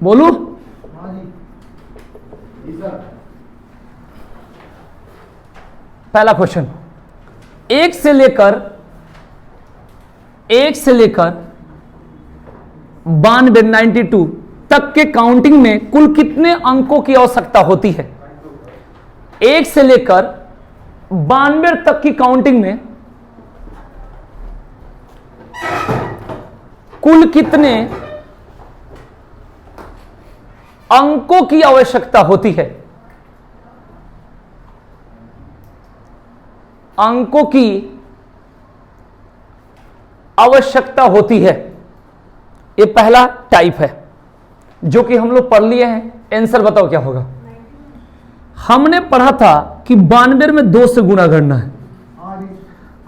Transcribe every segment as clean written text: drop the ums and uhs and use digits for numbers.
बोलू? पहला क्वेश्चन, एक से लेकर 92 तक के काउंटिंग में कुल कितने अंकों की आवश्यकता होती है? 1 से लेकर 92 तक की काउंटिंग में कुल कितने अंकों की आवश्यकता होती है? अंकों की आवश्यकता होती है। ये पहला टाइप है जो कि हम लोग पढ़ लिए हैं। आंसर बताओ क्या होगा? हमने पढ़ा था कि 92 में 2 से गुणा करना है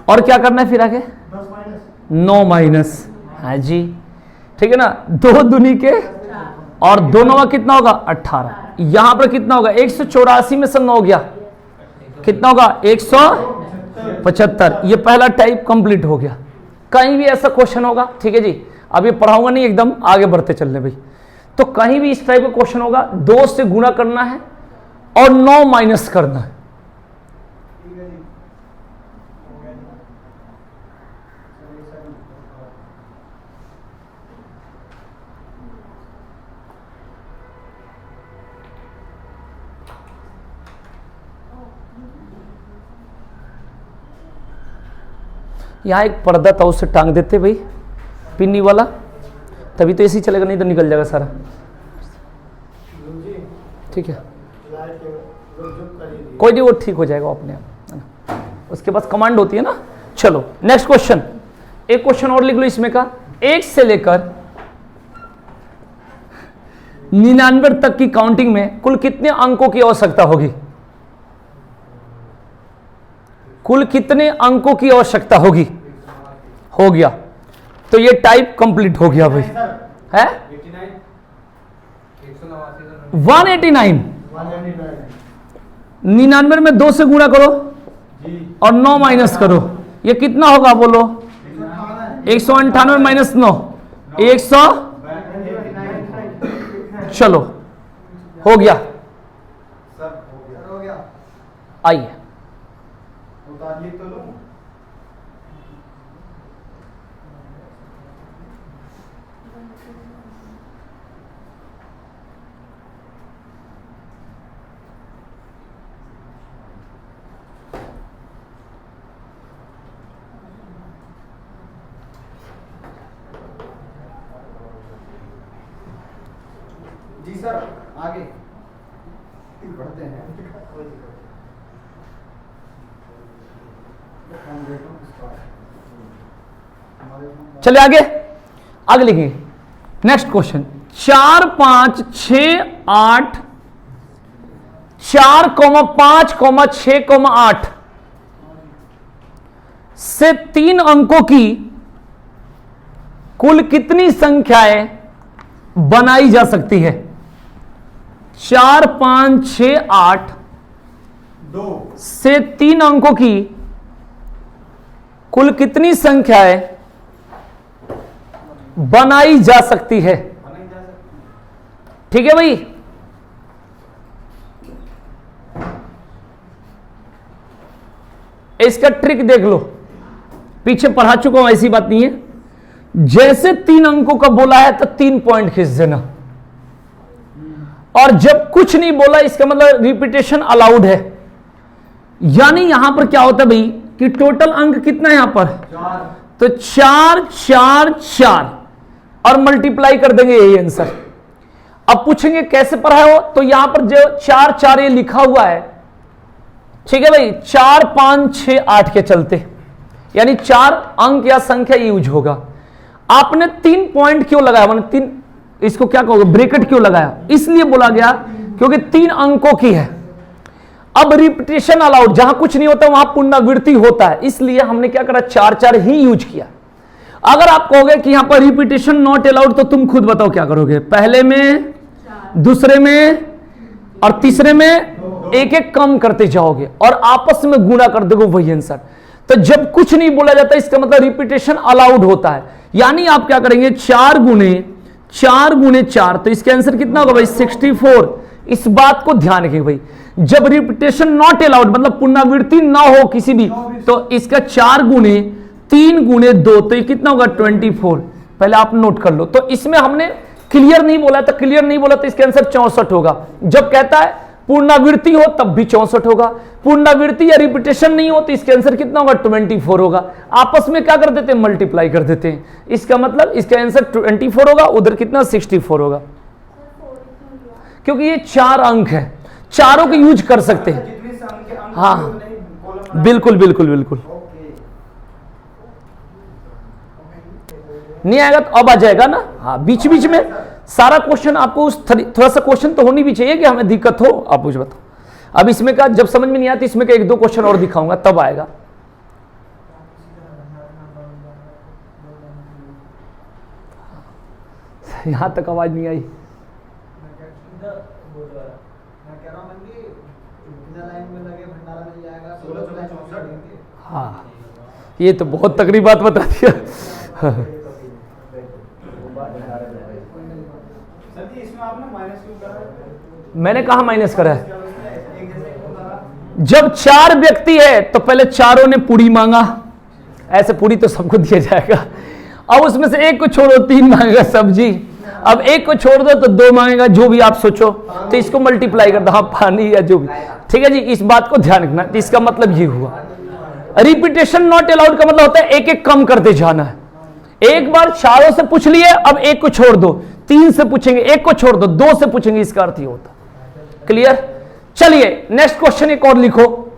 और क्या करना है फिर आगे? 9 माइनस। हाँ जी, ठीक है ना। 2 दूनी के और 2 नवा कितना होगा? 18। यहां पर कितना होगा? 184 में से 9 गया, कितना होगा? 175। ये पहला टाइप कंप्लीट हो गया। कहीं भी ऐसा क्वेश्चन होगा, ठीक है जी, अभी पढ़ाऊंगा नहीं, एकदम आगे बढ़ते चलने भाई। तो कहीं भी इस टाइप का क्वेश्चन होगा, 2 से गुणा करना है और 9 माइनस करना है। यहाँ एक पर्दा था, उससे टांग देते भाई, पिन्नी वाला, तभी तो ऐसे ही चलेगा, नहीं तो निकल जाएगा सारा। ठीक है, कोई नहीं, वो ठीक हो जाएगा अपने आप। उसके पास कमांड होती है ना। चलो नेक्स्ट क्वेश्चन, एक क्वेश्चन और लिख लो इसमें का। 1 से लेकर 99 तक की काउंटिंग में कुल कितने अंकों की आवश्यकता होगी? कुल कितने अंकों की आवश्यकता होगी? हो गया, तो ये टाइप कंप्लीट हो गया भाई। है 189। 99 में 2 से गुणा करो और 9 माइनस करो, ये कितना होगा बोलो? 198 माइनस 9 100। चलो हो गया, आइए जी सर, आगे बढ़ते हैं। चलिए आगे आगे लिखिए। नेक्स्ट क्वेश्चन, 4 5 6 8 4, 5, 6, 8 से 3 अंकों की कुल कितनी संख्याएं बनाई जा सकती है? 4 5 6 8 से 3 अंकों की कुल कितनी संख्याएं बनाई जा सकती है? ठीक है भाई, इसका ट्रिक देख लो, पीछे पढ़ा चुका हूं, ऐसी बात नहीं है। जैसे 3 अंकों का बोला है तो 3 पॉइंट खींच देना, और जब कुछ नहीं बोला इसका मतलब रिपीटेशन अलाउड है। यानी यहां पर क्या होता है भाई कि टोटल अंक कितना है यहां पर? 4। तो 4 4 4 और मल्टीप्लाई कर देंगे, यही आंसर। अब पूछेंगे कैसे पढ़ा हो, तो यहां पर जो 4 4 ये लिखा हुआ है, ठीक है भाई, 4 5 6 8 के चलते, यानी 4 अंक या संख्या यूज होगा। आपने 3 पॉइंट क्यों लगाया, मैंने 3, इसको क्या कहोगे, ब्रैकेट क्यों लगाया? इसलिए बोला गया क्योंकि 3 अंकों की है। अब रिपीटेशन अलाउड, जहां कुछ नहीं होता वहां पुनरावृत्ति होता है, इसलिए हमने क्या करा, 4 4 ही यूज किया। अगर आप कहोगे कि यहां पर रिपीटेशन नॉट अलाउड, तो तुम खुद बताओ क्या करोगे? पहले में, दूसरे में और तीसरे में एक एक कम करते जाओगे और आपस में गुणा कर दोगे, वही आंसर। तो जब कुछ नहीं बोला जाता इसका मतलब रिपीटेशन अलाउड होता है। यानी आप क्या करेंगे, 4 गुणे 4 गुणे 4, तो इसका आंसर कितना होगा भाई 64। इस बात को ध्यान रखें भाई, जब रिपीटेशन नॉट अलाउड मतलब पुनरावृत्ति ना हो किसी भी, तो इसका 4 गुणे 3 गुणे 2, तो ये कितना होगा 24। पहले आप नोट कर लो। तो इसमें हमने क्लियर नहीं बोला, तो क्लियर नहीं बोला तो इसका आंसर 64 होगा। जब कहता है पूर्णावृत्ति हो तब भी 64 होगा, पूर्णावृत्ति या रिपीटेशन नहीं हो तो इसका आंसर कितना होगा 24 होगा। आपस में क्या कर देते हैं, मल्टीप्लाई कर देते हैं। इसका मतलब इसका आंसर 24 होगा, उधर कितना 64 होगा, क्योंकि ये 4 अंक है, चारों के यूज कर सकते हैं। हाँ बिल्कुल बिल्कुल बिल्कुल, नहीं आएगा तो अब आ जाएगा ना। हाँ बीच बीच में सारा क्वेश्चन आपको उस थोड़ा सा क्वेश्चन तो होनी भी चाहिए कि हमें दिक्कत हो। आप मुझे बताओ, अब इसमें का जब समझ में नहीं आती इसमें का 1-2 क्वेश्चन और दिखाऊंगा तब आएगा। यहां तक आवाज नहीं आई। हाँ ये तो बहुत तगड़ी बात बता दिया। मैंने कहा माइनस करा है, जब 4 व्यक्ति है तो पहले चारों ने पूरी मांगा, ऐसे पूरी तो सबको दिया जाएगा। अब उसमें से एक को छोड़ो 3 मांगेगा सब्जी, अब एक को छोड़ दो तो 2 मांगेगा, जो भी आप सोचो, तो इसको मल्टीप्लाई कर दो, हाँ पानी या जो भी। ठीक है जी, इस बात को ध्यान रखना। तो इसका मतलब ये हुआ रिपीटेशन नॉट अलाउड का मतलब होता है एक एक कम करते जाना है। एक बार चारों से पूछ लिए, अब एक को छोड़ दो, 3 से पूछेंगे, एक को छोड़ दो, 2 से पूछेंगे, इसका अर्थ ये होता। क्लियर? चलिए नेक्स्ट क्वेश्चन एक और लिखो,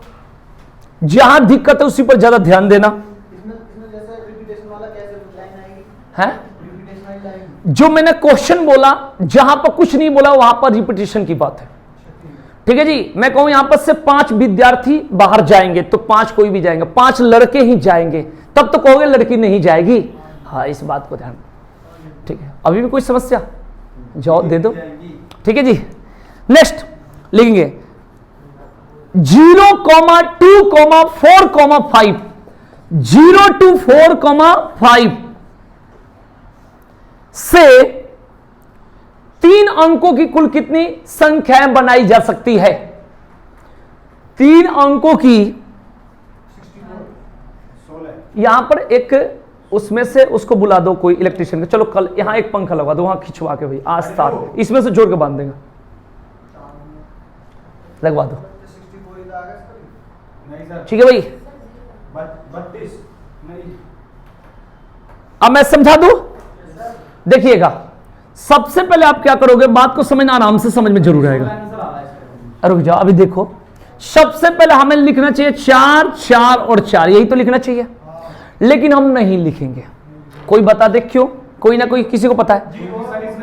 जहां दिक्कत है उसी पर ज्यादा ध्यान देना। इसमें जैसे रिपीटेशन वाला कैसे लाइन आएगी? है रिपीटेशन लाइन जो मैंने क्वेश्चन बोला, जहां पर कुछ नहीं बोला वहां पर रिपीटेशन की बात है। ठीक है जी, मैं कहूं यहां पर से 5 विद्यार्थी बाहर जाएंगे तो 5 कोई भी जाएंगे, 5 लड़के ही जाएंगे, तब तो कहोगे लड़की नहीं जाएगी। हाँ इस बात को ध्यान। ठीक है, अभी भी कोई समस्या जवाब दे दो। ठीक है जी, नेक्स्ट लिखेंगे 0,2,4,5, 0 to 4,5 से 3 अंकों की कुल कितनी संख्याएं बनाई जा सकती है? 3 अंकों की, यहां पर एक उसमें से उसको बुला दो कोई इलेक्ट्रिशियन का, चलो कल यहां एक पंखा लगा दो, वहां खिंचवा के भाई आज तार इसमें से जोड़ के बांध देगा, लगवा दो। ठीक है भाई, 32 नहीं। अब मैं समझा दूं, देखिएगा सबसे पहले आप क्या करोगे, बात को समझना आराम से समझ में जरूर आएगा। रुक जाओ, अभी देखो सबसे पहले हमें लिखना चाहिए 4, 4 और 4, यही तो लिखना चाहिए, लेकिन हम नहीं लिखेंगे। कोई बता दे क्यों? कोई ना कोई, किसी को पता है?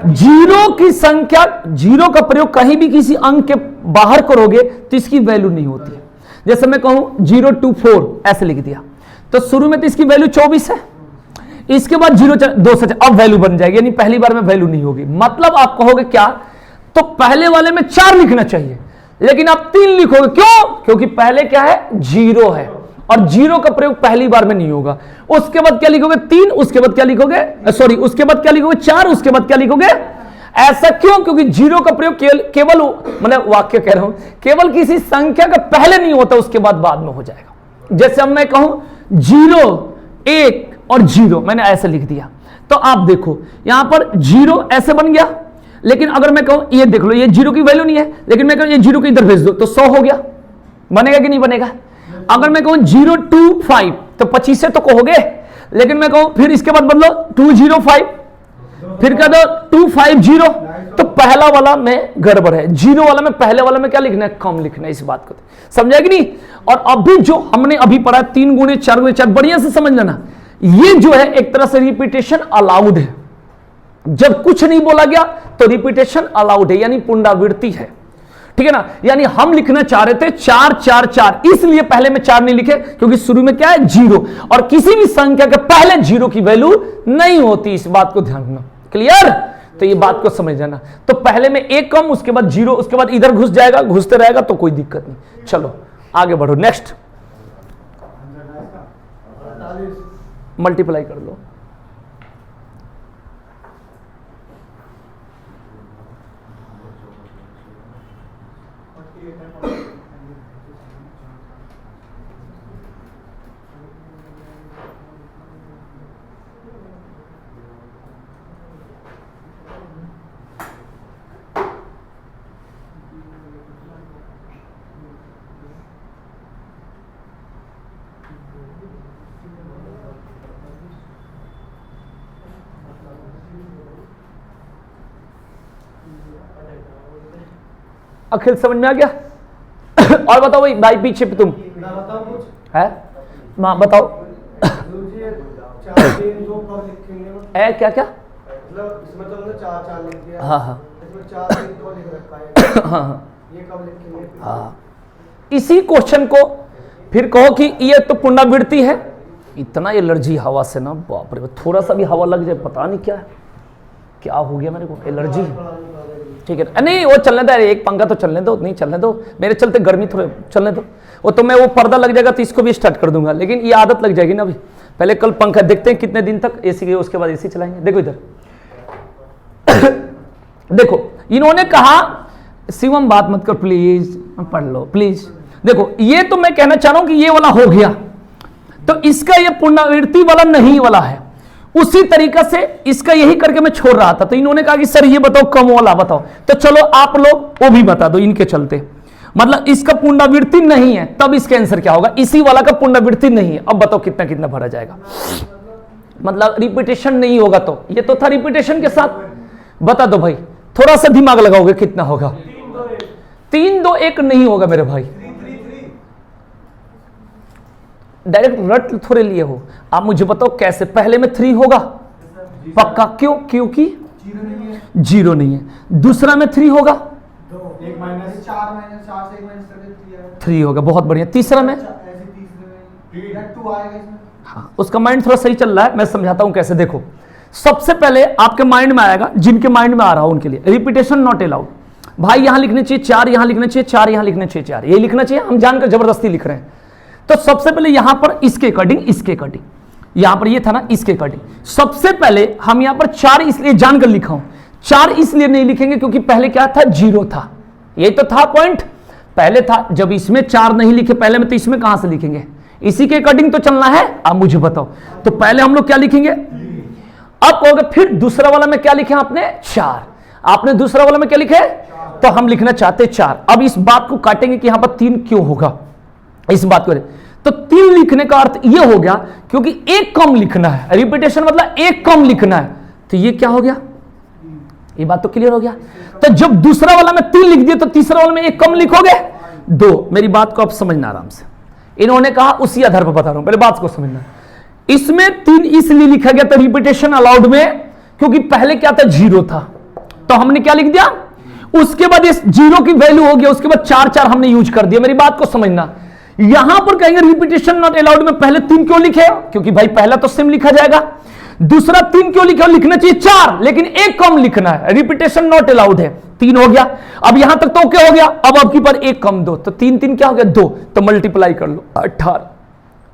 जीरो की संख्या, जीरो का प्रयोग कहीं भी किसी अंक के बाहर करोगे तो इसकी वैल्यू नहीं होती। जैसे मैं कहूं 0 to 4 ऐसे लिख दिया, तो शुरू में तो इसकी वैल्यू 24 है, इसके बाद 0 2 से अब वैल्यू बन जाएगी, यानी पहली बार में वैल्यू नहीं होगी। मतलब आप कहोगे क्या, तो पहले वाले में 4 लिखना चाहिए, लेकिन आप 3 लिखोगे। क्यों? क्योंकि पहले क्या है, 0 है, और 0 का प्रयोग पहली बार में नहीं होगा। उसके बाद क्या लिखोगे, 3, उसके बाद क्या लिखोगे, सॉरी उसके बाद क्या लिखोगे, 4, उसके बाद क्या लिखोगे। ऐसा क्यों? क्योंकि 0 का प्रयोग केवल मतलब वाक्य कह रहा हूं, केवल किसी संख्या का पहले नहीं होता, उसके बाद में हो जाएगा। जैसे अब मैं कहूं 0, 1 और 0, मैंने ऐसे लिख दिया, तो आप देखो यहां पर 0 ऐसे बन गया, लेकिन अगर मैं कहूं ये देख लो, ये 0 की वैल्यू नहीं है, लेकिन मैं कहूं ये 0 को इधर भेज दो तो 100 हो गया, बनेगा कि नहीं बनेगा? अगर मैं कहूं 0 to 5 तो 25 से तो कहोगे, लेकिन मैं कहूं फिर इसके बाद बदलो 205, फिर कह दो 250, तो पहला वाला में गड़बड़ है, 0 वाला में, पहले वाला में क्या लिखना है, कम लिखना है। इस बात को समझा कि नहीं? और अभी जो हमने अभी पढ़ा 3 गुणे 4 गुणे 4, बढ़िया से समझ लेना, ये जो है एक तरह से रिपीटेशन अलाउड है। जब कुछ नहीं बोला गया तो रिपीटेशन अलाउड है, यानी पुनरावृत्ति है। ठीक है ना? यानी हम लिखना चाह रहे थे 4 4 4, इसलिए पहले में 4 नहीं लिखे, क्योंकि शुरू में क्या है, 0, और किसी भी संख्या के पहले 0 की वैल्यू नहीं होती। इस बात को ध्यान रखना। क्लियर? तो ये बात को समझ जाना। तो पहले में 1 कम, उसके बाद 0, उसके बाद इधर घुस जाएगा, घुसते रहेगा तो कोई दिक्कत नहीं। चलो आगे बढ़ो, नेक्स्ट मल्टीप्लाई कर लो। अखिल समझ में आ गया? और बताओ भाई, भाई पीछे पे तुम ना बताओ कुछ है, माँ बताओ। गुरुजी 4 3 2 कब लिखेंगे? है क्या क्या? मतलब इसमें तो हमने 4 4 लिख दिया। हाँ हाँ इसमें 4 3 2 लिख रखा है। हाँ हाँ ये कब लिखेंगे? हाँ। इसी क्वेश्चन को फिर कहो कि ये तो पुनरावृत्ति है। इतना एलर्जी हवा से ना, बाप रे बाप, थोड़ा सा भी हवा लग जाए पता नहीं क्या है, क्या हो गया मेरे को, एलर्जी। ठीक है, नहीं वो चलने दो, एक पंखा तो चलने दो, नहीं चलने दो, मेरे चलते गर्मी थोड़े चलने दो। वो तो मैं वो पर्दा लग जाएगा तो इसको भी स्टार्ट कर दूंगा, लेकिन ये आदत लग जाएगी ना अभी। पहले कल पंखा देखते हैं कितने दिन तक एसी के, उसके बाद एसी चलाएंगे। देखो इधर देखो, इन्होंने कहा शिवम बात मत कर प्लीज, पढ़ लो प्लीज। देखो ये तो मैं कहना चाह रहा हूं कि ये वाला हो गया, तो इसका ये पुनरावृत्ति वाला नहीं वाला है। उसी तरीका से इसका यही करके मैं छोड़ रहा था, तो इन्होंने कहा कि सर ये बताओ कम वाला बताओ, तो चलो आप लोग वो भी बता दो इनके चलते। मतलब इसका पुनरावृत्ति नहीं है, तब इसका आंसर क्या होगा? इसी वाला का पुनरावृत्ति नहीं है, अब बताओ कितना कितना भरा जाएगा? मतलब रिपीटेशन नहीं होगा, तो ये तो था रिपीटेशन के साथ। बता दो भाई, थोड़ा सा दिमाग लगाओगे कितना होगा? 3 2 1 नहीं होगा मेरे भाई, डायरेक्ट रट थोड़े लिए हो आप। मुझे बताओ कैसे? पहले में 3 होगा पक्का, क्यों? क्योंकि 0 नहीं है। दूसरा में 3 होगा, 1 माइनस 4 माइनस 4 से 1 माइनस करके 3 होगा, बहुत बढ़िया। तीसरा में ऐसे तीसरे में 2 आएगा इसमें। हाँ, उसका माइंड थोड़ा सही चल रहा है, मैं समझाता हूं कैसे। देखो सबसे पहले आपके माइंड में आएगा, जिनके माइंड में आ रहा हो उनके लिए, रिपीटेशन नॉट अलाउड। भाई यहां लिखने चाहिए 4, यहां लिखने चाहिए 4, यहां लिखने चाहिए 4, ये लिखना चाहिए, हम जानकर जबरदस्ती लिख रहे हैं। तो सबसे पहले यहां पर इसके अकॉर्डिंग, इसके अकॉर्डिंग, यहां पर ये था ना इसके अकॉर्डिंग। सबसे पहले हम यहां पर 4 इसलिए जानकर लिखा हूं, 4 इसलिए नहीं लिखेंगे क्योंकि पहले क्या था? 0 था, ये तो था पॉइंट पहले था। जब इसमें 4 नहीं लिखे पहले में, तो इसमें कहां से लिखेंगे? इसी के अकॉर्डिंग तो चलना है। अब मुझे बताओ, तो पहले हम लोग क्या लिखेंगे? अब कहोगे फिर दूसरा वाला में क्या लिखे आपने? 4। आपने दूसरा वाला में क्या लिखे? तो हम लिखना चाहते 4। अब इस बात को काटेंगे कि यहां पर 3 क्यों होगा, इस बात को। तो 3 लिखने का अर्थ यह हो गया क्योंकि एक कम लिखना है, रिपीटेशन मतलब एक कम लिखना है, तो ये क्या हो गया? ये बात तो क्लियर हो गया। तो जब दूसरा वाला में 3 लिख दिया तो तीसरा वाला में एक कम लिखोगे 2। मेरी बात को आप समझना आराम से। इन्होंने कहा उसी आधार पर बता रहा हूं, पहले बात को समझना। इसमें 3 इसलिए लिखा गया था रिपीटेशन अलाउड में क्योंकि पहले क्या था? 0 था, तो हमने क्या लिख दिया? उसके बाद इस 0 की वैल्यू हो गया, उसके बाद 4 4 हमने यूज कर दिया। मेरी बात को समझना, यहां पर कहेंगे रिपीटेशन नॉट अलाउड में पहले 3 क्यों लिखे? क्योंकि भाई पहला तो सेम लिखा जाएगा। दूसरा 3 क्यों लिखे? लिखना चाहिए 4, लेकिन एक कम लिखना है, रिपीटेशन नॉट अलाउड है। 3 हो गया। अब यहां तक तो क्या हो गया? अब आपकी पर एक कम 2, तो 3 3 क्या हो गया? 2, तो मल्टीप्लाई कर लो 18।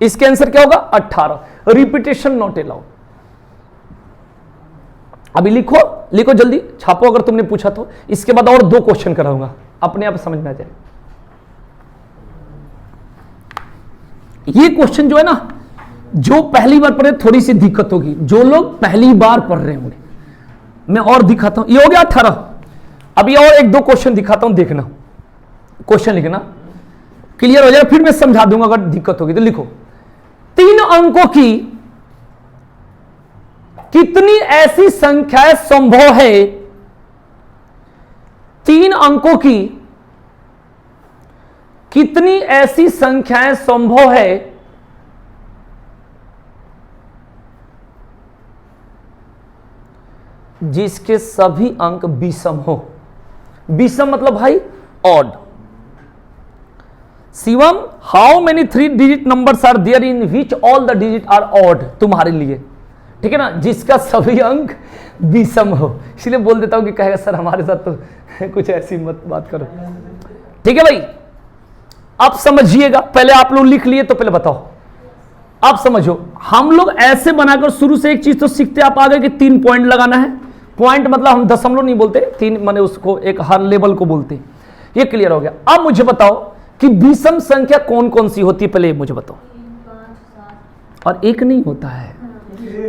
इसके आंसर क्या होगा? 18। Repetition not allowed. अभी लिखो, लिखो जल्दी, छापो अगर तुमने पूछा तो। इसके बाद और 2 क्वेश्चन कराऊंगा, अपने आप समझ में आ जाए। ये क्वेश्चन जो है ना, जो पहली बार पढ़े थोड़ी सी दिक्कत होगी, जो लोग पहली बार पढ़ रहे होंगे। मैं और दिखाता हूं, ये हो गया 18। अभी और 1 2 क्वेश्चन दिखाता हूं, देखना, क्वेश्चन लिखना, क्लियर हो जाएगा। फिर मैं समझा दूंगा अगर दिक्कत होगी तो। लिखो 3 अंकों की कितनी ऐसी संख्याएं संभव है? 3 अंकों की कितनी ऐसी संख्याएं संभव है जिसके सभी अंक विषम हो? विषम मतलब भाई odd. Shivam, how many 3 digit numbers are there in which all the digit are odd? तुम्हारे लिए, ठीक है ना, जिसका सभी अंक विषम हो। इसलिए बोल देता हूं कि कहेगा सर हमारे साथ तो कुछ ऐसी मत बात करो। ठीक है भाई, आप समझिएगा। पहले आप लोग लिख लिए तो पहले बताओ, आप समझो। हम लोग ऐसे बनाकर शुरू से एक चीज तो सीखते, आप आगे कि 3 पॉइंट लगाना है। पॉइंट मतलब हम दशमलव नहीं बोलते, 3 माने उसको एक हर लेवल को बोलते ये क्लियर हो गया। अब मुझे बताओ कि विषम संख्या कौन कौन सी होती है, पहले ये मुझे बताओ। 3, 5, 7 और एक नहीं होता है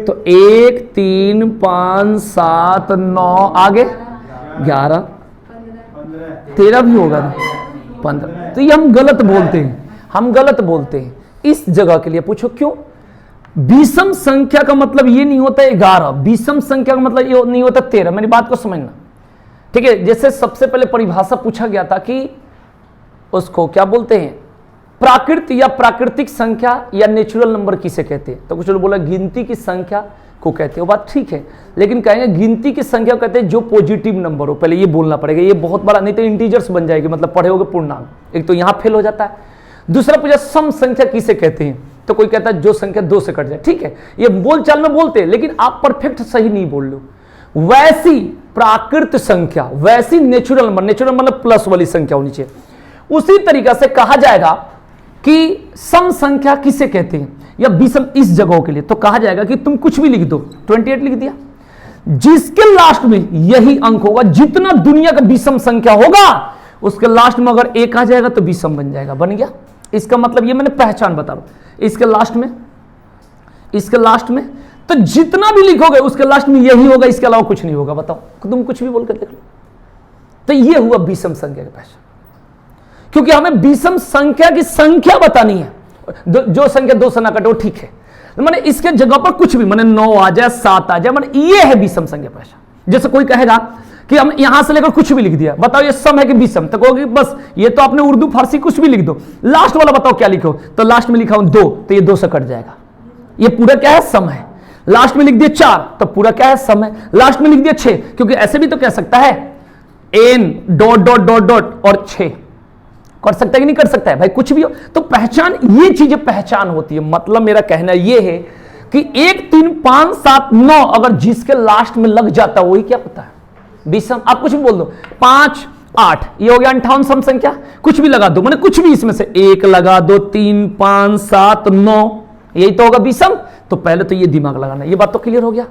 तो 1, 3, 5, 7, 9 आगे 11, 13 भी होगा ना, 15। तो ये हम गलत बोलते हैं, हम गलत बोलते हैं। इस जगह के लिए पूछो क्यों? विषम संख्या का मतलब ये नहीं होता 11, विषम संख्या का मतलब ये नहीं होता 13। मेरी बात को समझना, ठीक है। जैसे सबसे पहले परिभाषा पूछा गया था कि उसको क्या बोलते हैं, प्राकृत या प्राकृतिक संख्या या नेचुरल नंबर किसे कहते हैं? तो कुछ लोग बोला गिनती की संख्या को कहते हैं, वो बात ठीक है, लेकिन कहेंगे गिनती की संख्या कहते हैं जो पॉजिटिव नंबर हो। पहले ये बोलना पड़ेगा, ये बहुत बड़ा, नहीं तो इंटीजर्स बन जाएगी, मतलब पढ़े होगे पूर्णांक, एक तो यहां फेल हो जाता है। दूसरा पूछा सम संख्या किसे कहते हैं, तो कोई कहता है जो संख्या 2 से कट जाए। ठीक है, ये बोलचाल में बोलते हैं, लेकिन आप परफेक्ट सही नहीं बोल लो। वैसी प्राकृत संख्या, वैसी नेचुरल नंबर, नेचुरल मतलब प्लस वाली संख्या होनी चाहिए, उसी तरीका से कहा जाएगा कि सम संख्या किसे कहते हैं या विषम इस जगहों के लिए, तो कहा जाएगा कि तुम कुछ भी लिख दो, 28 लिख दिया, जिसके लास्ट में यही अंक होगा, जितना दुनिया का विषम संख्या होगा उसके लास्ट में अगर 1 आ जाएगा तो विषम बन जाएगा, बन गया। इसका मतलब ये मैंने पहचान बता रहा हूं, इसके लास्ट में तो जितना भी लिखोगे उसके लास्ट में यही होगा, इसके अलावा कुछ नहीं होगा। बताओ, तुम कुछ भी बोलकर देख लो। तो ये हुआ विषम संख्या की पहचान, क्योंकि हमें विषम संख्या की संख्या बतानी है, जो संख्या 2 से ना कटे वो ठीक है, माने इसके जगह पर कुछ भी, माने 9 आ जाए, 7 आ जाए, माने ये है विषम संख्या पहचान। जैसे कोई कहेगा कि हम यहां से लेकर कुछ भी लिख दिया, बताओ ये सम है कि विषम, तो कहोगे बस ये तो आपने उर्दू फारसी कुछ भी लिख दो, लास्ट वाला बताओ क्या लिखो, तो लास्ट में लिखा हूं 2, तो ये 2 से कट जाएगा, ये पूरा क्या है, सम है। लास्ट में लिख दिया 4, तो पूरा क्या है, सम है। लास्ट में लिख दिया 6, क्योंकि ऐसे भी तो कह सकता है n dot dot dot dot और 6 कर सकता है कि नहीं कर सकता है भाई, कुछ भी हो। तो पहचान, ये चीजें पहचान होती है। मतलब मेरा कहना ये है कि 1, 3, 5, 7, 9 अगर जिसके लास्ट में लग जाता है वही क्या पता है विषम। आप कुछ भी बोल दो, 5, 8 ये हो गया 58 सम संख्या, कुछ भी लगा दो, मैंने कुछ भी इसमें से 1 लगा दो, 3, 5, 7, 9 यही तो होगा विषम। तो पहले तो ये दिमाग लगाना, ये बात तो क्लियर हो गया,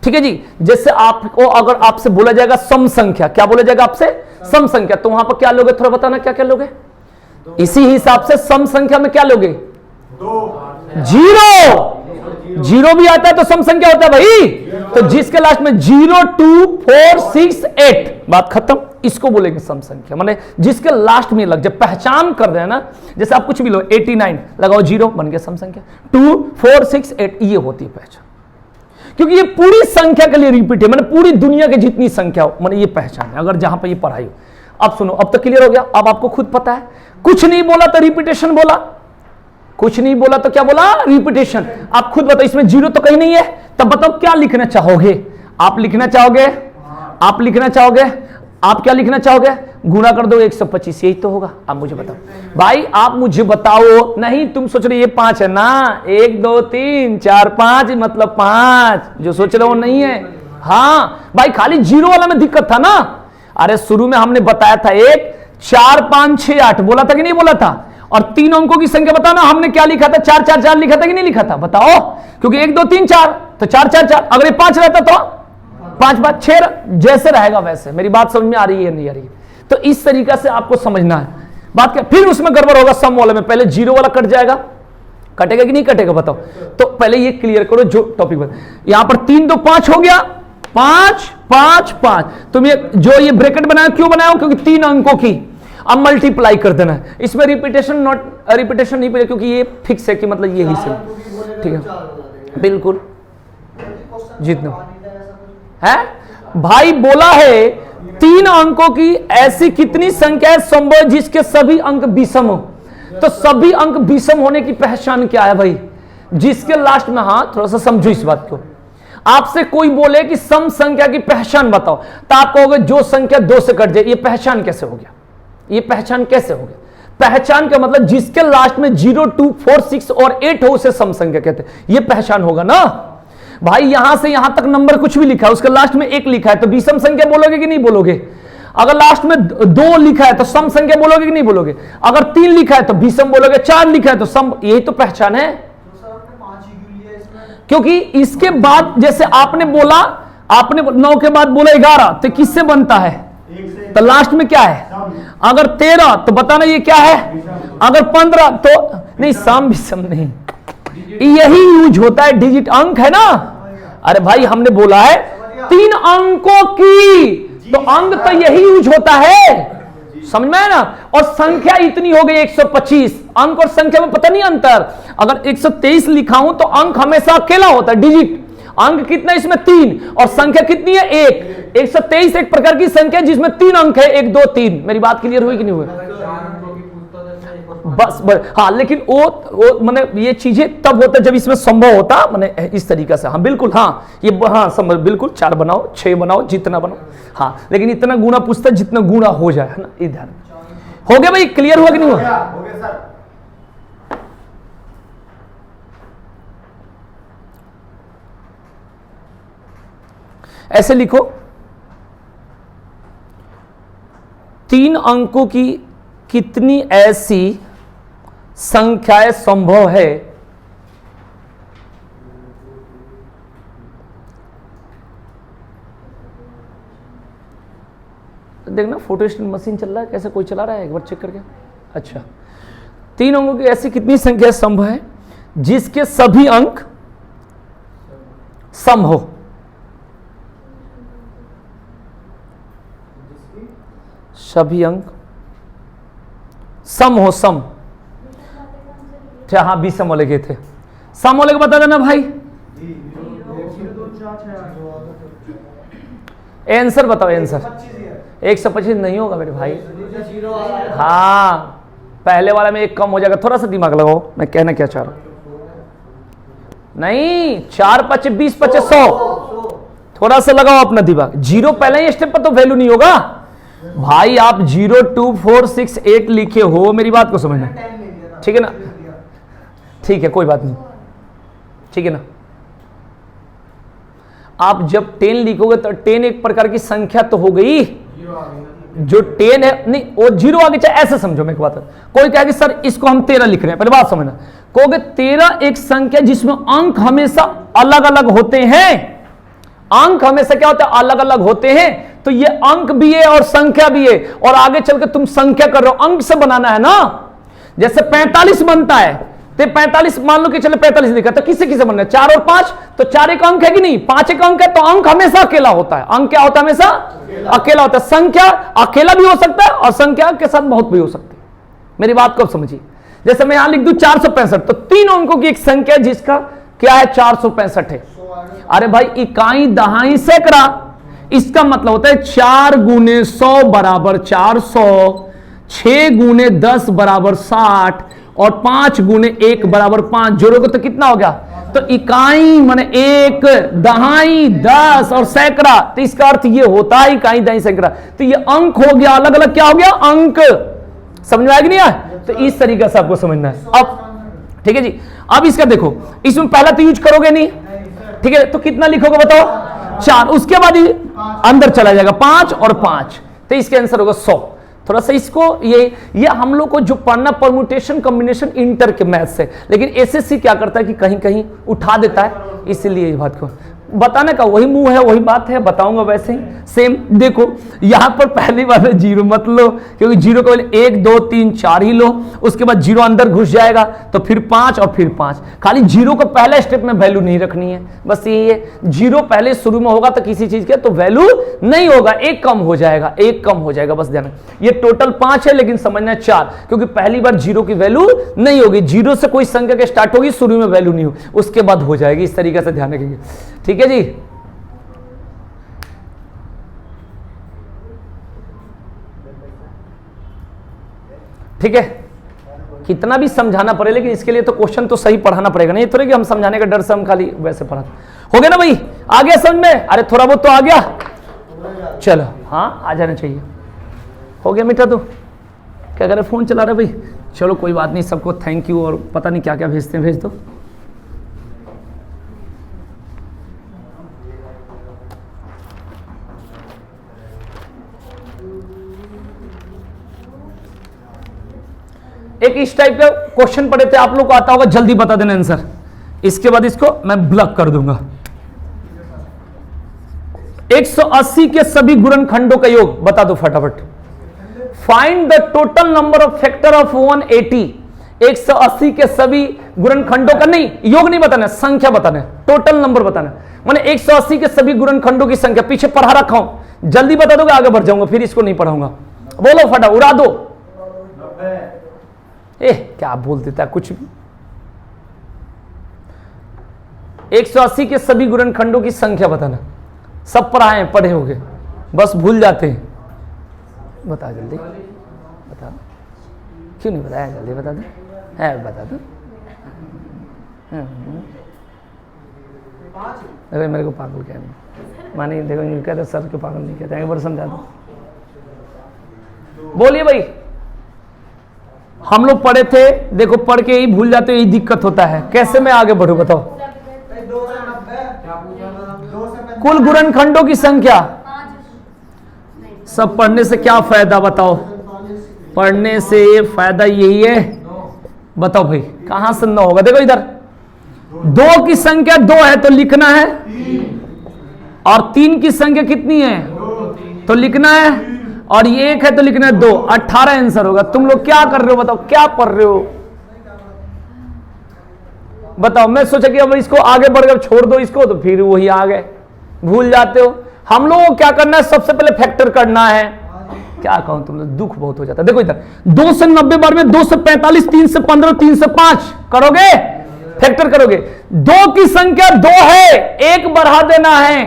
ठीक है जी। जैसे आपको अगर आपसे बोला जाएगा सम संख्या, क्या बोला जाएगा आपसे, सम संख्या, तो वहां पर क्या लोगे, थोड़ा बताना क्या क्या लोगे। इसी हिसाब से सम संख्या में क्या लोगे, 0 भी आता है तो सम संख्या होता है भाई। तो जिसके लास्ट में 0, 2, 4, 6, 8 बात खत्म, इसको बोलेंगे सम संख्या। माने जिसके लास्ट में लग, जब पहचान कर रहे हैं ना, जैसे आप कुछ भी लो, 89 लगाओ 0 बन गया सम संख्या, 2, 4, 6, 8 ये होती है पहचान, क्योंकि ये पूरी संख्या के लिए रिपीट है, मैंने पूरी दुनिया की जितनी संख्या हो, मैंने ये पहचान है, अगर जहां पर ये पढ़ाई हो। अब सुनो, अब तो क्लियर हो गया, अब आपको खुद पता है, कुछ नहीं बोला तो रिपीटेशन बोला, कुछ नहीं बोला तो क्या बोला, रिपीटेशन। आप खुद बताओ, इसमें 0 तो कहीं नहीं है, तब बताओ क्या लिखना चाहोगे, आप लिखना चाहोगे, आप लिखना चाहोगे, आप क्या लिखना चाहोगे, गुणा कर दो 125, यही तो होगा। आप मुझे बताओ भाई, आप मुझे बताओ, नहीं तुम सोच रहे ये 5 है ना, 1, 2, 3, 4, 5 मतलब 5, जो सोच रहे हो नहीं है। हाँ भाई, खाली 0 वाला में दिक्कत था ना। अरे शुरू में हमने बताया था 1, 4, 5, 6, 8 बोला था कि नहीं बोला था, और 3 अंकों की संख्या बताना, हमने क्या लिखा था, 4, 4, 4 लिखा था कि नहीं लिखा था, बताओ। क्योंकि 1, 2, 3, 4 तो 4, 4, 4, अगर ये 5 रहता तो 5, 5, 6 जैसे रहेगा वैसे। मेरी बात समझ में आ रही है नहीं आ रही है? तो इस तरीका से आपको समझना है बात क्या। फिर उसमें गड़बड़ होगा सम वाले में, पहले 0 वाला कट जाएगा, कटेगा कि नहीं कटेगा बताओ। तो पहले ये क्लियर करो जो टॉपिक बता, यहां पर 3, 2, 5 हो गया, 5, 5, 5। तुम ये जो ये ब्रैकेट बनाया क्यों बनाया, क्योंकि 3 अंकों की अब मल्टीप्लाई कर देना है। इसमें रिपीटेशन रिपीटेशन नहीं पड़ेगा, क्योंकि ये फिक्स है कि मतलब ये ही से, ठीक है बिल्कुल जितना है भाई। बोला है 3 अंकों की ऐसी कितनी संख्या है संभव जिसके सभी अंक विषम हो। तो सभी अंक विषम होने की पहचान क्या है भाई, जिसके लास्ट में, हाँ थोड़ा सा समझो इस बात को। आपसे कोई बोले कि सम संख्या की पहचान बताओ, तो आप कहोगे जो संख्या 2 से कट जाए। ये पहचान कैसे हो गया, ये पहचान कैसे हो गया। पहचान का मतलब जिसके लास्ट में 0, 2, 4, 6 और 8 हो उसे सम संख्या कहते हैं, ये पहचान होगा ना भाई। यहां से यहां तक नंबर कुछ भी लिखा है, उसके लास्ट में 1 लिखा है तो विषम संख्या बोलोगे कि नहीं बोलोगे। अगर लास्ट में 2 लिखा है तो सम संख्या बोलोगे कि नहीं बोलोगे। अगर 3 लिखा है तो विषम बोलोगे, 4 लिखा है तो सम। यही तो पहचान है। क्योंकि इसके बाद जैसे आपने बोला, आपने 9 के बाद बोला 11, तो किससे बनता है, तो लास्ट में क्या है? अगर 13 तो बताना ये क्या है, अगर 15 तो नहीं, सम भी सम नहीं, यही यूज होता है, डिजिट अंक है ना। अरे भाई हमने बोला है 3 अंकों की, तो अंक तो यही यूज होता है, समझ में है ना। और संख्या इतनी हो गई 125, अंक और संख्या में पता नहीं अंतर। अगर 123 लिखा हूं तो अंक हमेशा अकेला होता है, डिजिट अंक कितना इसमें 3, और संख्या कितनी है 1। 123 एक प्रकार की संख्या जिसमें 3 अंक है, 1 2 3। मेरी बात क्लियर हुई कि नहीं हुई? बस हाँ, लेकिन वो माने ये चीजें तब होता जब इसमें संभव होता, माने इस तरीके से। हाँ बिल्कुल, हाँ ये हाँ संभव, बिल्कुल 4 बनाओ 6 बनाओ जितना बनाओ, हाँ लेकिन इतना गुना पूछता जितना गुना हो जाए, है ना, ये ध्यान। हो गया भाई, क्लियर हुआ कि नहीं हुआ? हो गया सर। ऐसे लिखो, 3 अंकों की कितनी ऐसी संख्याएं संभव है देखना, फोटो स्टेट मशीन चल रहा है, कैसे कोई चला रहा है, एक बार चेक करके। अच्छा, 3 अंकों की ऐसी कितनी संख्या संभव है जिसके सभी अंक सम हो? सभी अंक सम हो, सम। अच्छा हाँ, 20 सम वाले के थे, सम वाले को बता देना भाई। आंसर बताओ, आंसर 125 नहीं होगा मेरे भाई। हाँ, पहले वाला में 1 कम हो जाएगा, थोड़ा सा दिमाग लगाओ, मैं कहना क्या चाह रहा हूं। नहीं, 4 5 20 5 100, थोड़ा सा लगाओ अपना दिमाग। 0 पहले ही स्टेप पर तो वैल्यू नहीं होगा भाई। आप 0 2 4 6 8 लिखे हो, मेरी बात को समझना, ठीक है ना? ठीक है, कोई बात नहीं, ठीक है ना। आप जब 10 लिखोगे तो 10 एक प्रकार की संख्या तो हो गई, जो 10 है, नहीं वो 0 आगे चाहे, ऐसे समझो मैं एक बात। कोई कहे कि सर इसको हम 13 लिख रहे हैं, पहले बात समझना। कहोगे 13 एक संख्या जिसमें अंक हमेशा अलग अलग होते हैं, अंक हमेशा क्या होता है, अलग अलग होते हैं। तो ये अंक भी है और संख्या भी है, और आगे चल के तुम संख्या कर रहे हो, अंक से बनाना है ना। जैसे 45 बनता है, तो 45 मान लो कि चले 45 लिखा, तो किससे किसे बनना है, 4 और 5, तो 4 एक अंक है कि नहीं, 5 एक अंक है, तो अंक हमेशा अकेला होता है। अंक क्या होता है, हमेशा अकेला होता है। संख्या अकेला भी हो सकता है और संख्या के साथ बहुत भी हो सकती है। मेरी बात को समझिए, जैसे मैं यहां लिख दूं 465, तो 3 अंकों की एक संख्या जिसका क्या है 465 है। अरे भाई, इकाई दहाई सैकड़ा, इसका मतलब होता है 4 गुने 100 बराबर 400, 6 गुने 10 बराबर 60, और 5 गुने 1 बराबर 5। जोड़ोगे तो कितना हो गया, तो इकाई माने 1 दहाई 10 और सैकड़ा, तो इसका अर्थ ये होता है इकाई दहाई सैकड़ा। तो ये अंक हो गया, अलग अलग क्या हो गया, अंक। समझ में आएगी नहीं आए? तो इस तरीके से आपको समझना है। अब ठीक है जी, अब इसका देखो, इसमें पहला तो यूज करोगे नहीं, ठीक है, तो कितना लिखोगे बताओ, 4। उसके बाद ही अंदर चला जाएगा 5 और 5, तो इसके आंसर होगा 100। थोड़ा सा इसको ये हम लोग को जो पढ़ना परम्यूटेशन कॉम्बिनेशन इंटर के मैथ से, लेकिन एसएससी क्या करता है कि कहीं कहीं उठा देता है, इसलिए इस बात को बताने का वही मुंह है, वही बात है, बताऊंगा वैसे ही सेम। देखो यहां पर पहली बात है 0 मत लो, क्योंकि 0 को 1 2 3 4 ही लो, उसके बाद 0 अंदर घुस जाएगा, तो फिर 5 और फिर 5। खाली 0 को पहले स्टेप में वैल्यू नहीं रखनी है, बस यही है। 0 पहले शुरू में होगा तो किसी चीज के तो वैल्यू नहीं होगा, 1 कम हो जाएगा, 1 कम हो जाएगा, बस ध्यान। ये टोटल 5 है, लेकिन समझना 4, क्योंकि पहली बार 0 की वैल्यू नहीं होगी। 0 से कोई संख्या के स्टार्ट होगी, शुरू में वैल्यू नहीं होगी, उसके बाद हो जाएगी। इस तरीके से ध्यान रखेंगे, ठीक है जी। ठीक है, कितना भी समझाना पड़े, लेकिन इसके लिए तो क्वेश्चन तो सही पढ़ाना पड़ेगा। नहीं थोड़ी कि हम समझाने का डर से हम खाली वैसे पढ़ा। हो गया ना भाई, आ गया समझ में? अरे थोड़ा बहुत तो आ गया, चलो हाँ आ जाना चाहिए। हो गया मिटा, तो क्या करें, फोन चला रहे भाई, चलो कोई बात नहीं, सबको थैंक यू, और पता नहीं क्या क्या भेजते हैं, भेज दो। एक इस टाइप का क्वेश्चन पढ़े थे, आप लोग को आता होगा, जल्दी बता देना आंसर, इसके बाद इसको मैं ब्लॉक कर दूंगा। 180 के सभी गुणनखंडों का योग बता दो फटाफट। Find the total number of factor of 180। 180 के सभी गुणनखंडों का नहीं, योग नहीं बताना, संख्या बताना, टोटल नंबर बताना। माने 180 के सभी गुणनखंडों की संख्या पीछे पढ़ा रखा हूं, जल्दी बता दोगे आगे बढ़ जाऊंगा, फिर इसको नहीं पढ़ाऊंगा। बोलो फटा, उड़ा दो। क्या बोल देता है कुछ भी। 180 के सभी गुणनखंडों की संख्या बताना। सब पढ़ाए पढ़े होगे, बस भूल जाते हैं। बता जल्दी, बता। क्यों नहीं बताया? जल्दी बता दो। है बता दो। अरे मेरे को पागल क्या नहीं मानी, देखो नहीं कहते सर के पागल नहीं कहते, एक बार समझा दो। बोलिए भाई। हम लोग पढ़े थे, देखो पढ़ के ही भूल जाते, यही दिक्कत होता है। कैसे मैं आगे बढ़ू बताओ? कुल गुणनखंडों की संख्या। सब पढ़ने से क्या फायदा बताओ? पढ़ने से फायदा यही है, बताओ भाई। कहां से 9 होगा? देखो इधर 2 की संख्या 2 है तो लिखना है, और 3 की संख्या कितनी है तो लिखना है, और ये 1 है तो लिखना है 2। 18 आंसर होगा। तुम लोग क्या कर रहे हो बताओ? क्या पढ़ रहे हो बताओ? मैं सोचा कि अब इसको आगे बढ़कर छोड़ दो इसको, तो फिर वही आ गए, भूल जाते हो। हम लोगों को क्या करना है? सबसे पहले फैक्टर करना है। क्या कहूं, तुम लोग दुख बहुत हो जाता है। देखो इधर 2 से 90 बार में 2 से 45, 3 से 15, 3 से 5 करोगे, फैक्टर करोगे। 2 की संख्या 2 है, 1 बढ़ा देना है,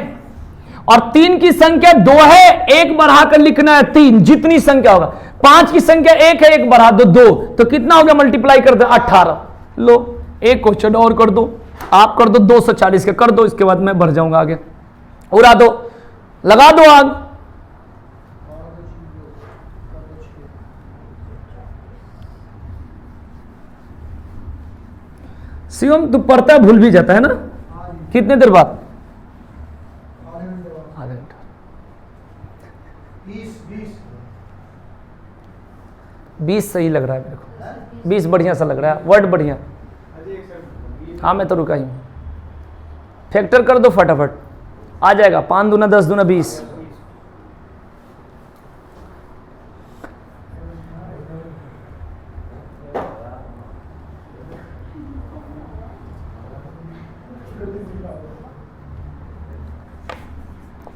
और 3 की संख्या 2 है, 1 बढ़ाकर लिखना है 3, जितनी संख्या होगा। 5 की संख्या 1 है, 1 बढ़ा दो 2, तो कितना हो गया? मल्टीप्लाई कर दो 18। लो एक क्वेश्चन और कर दो, आप कर दो 240 के कर दो, इसके बाद मैं बढ़ जाऊंगा आगे। उड़ा दो, लगा दो आग। शिवम तू पढ़ता है भूल भी जाता है ना? कितने देर बाद? आधे घंटा। 20 सही लग रहा है मेरे को, 20 बढ़िया सा लग रहा है, वर्ड बढ़िया। हाँ मैं तो रुका ही हूं। फैक्टर कर दो फटाफट, आ जाएगा। 5 दूना 10 दूना 20।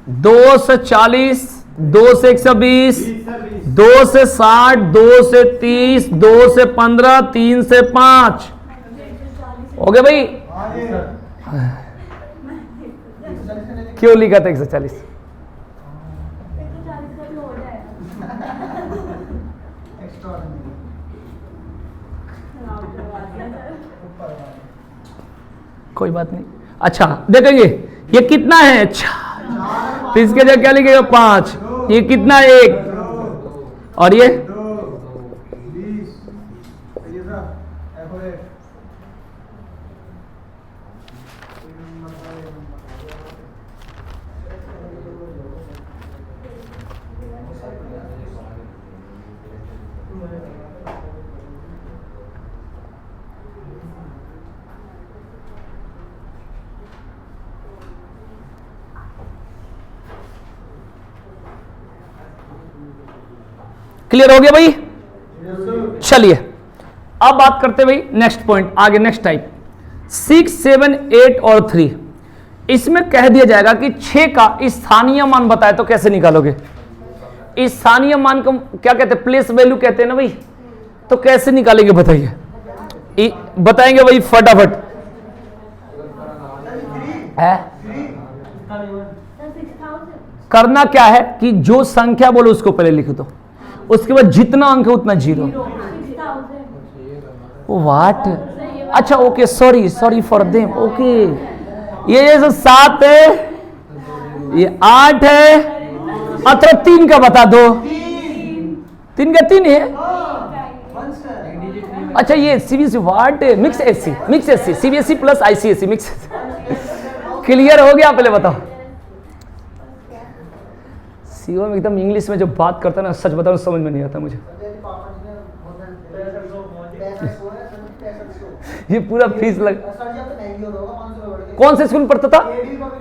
दो से 40, 2 से 120, 2 से 60, 2 से 30, 2 से 15, 3 से 5 हो गया भाई। क्यों लिखा था 140? कोई बात नहीं। अच्छा देखेंगे ये कितना है, तो इसके जगह क्या लिखेगा? 5। ये कितना है? 1, और ये क्लियर हो गया भाई? चलिए अब बात करते हैं भाई नेक्स्ट पॉइंट, आगे नेक्स्ट टाइप 6, 7, 8 और 3। इसमें कह दिया जाएगा कि 6 का स्थानीय मान बताए तो कैसे निकालोगे? स्थानीय मान को क्या कहते हैं? प्लेस वैल्यू कहते हैं ना भाई। तो कैसे निकालेंगे बताइए? बताएंगे भाई फटाफट। है करना क्या है कि जो संख्या बोलो उसको पहले लिख दो, उसके बाद जितना अंक है उतना 0। व्हाट? अच्छा okay, sorry for them. Okay ये जैसे 7 है, ये 8 है, अथवा 3 का बता दो। 3 का 3 है। अच्छा ये CBSE what? Mix SC CBSE plus ICSE mix. Clear हो गया? पहले बताओ। सीओ में एकदम इंग्लिश में जो बात करता है ना, सच बताऊं समझ में नहीं आता मुझे। ये पूरा फीस लग कौन से स्कूल में पढ़ता था?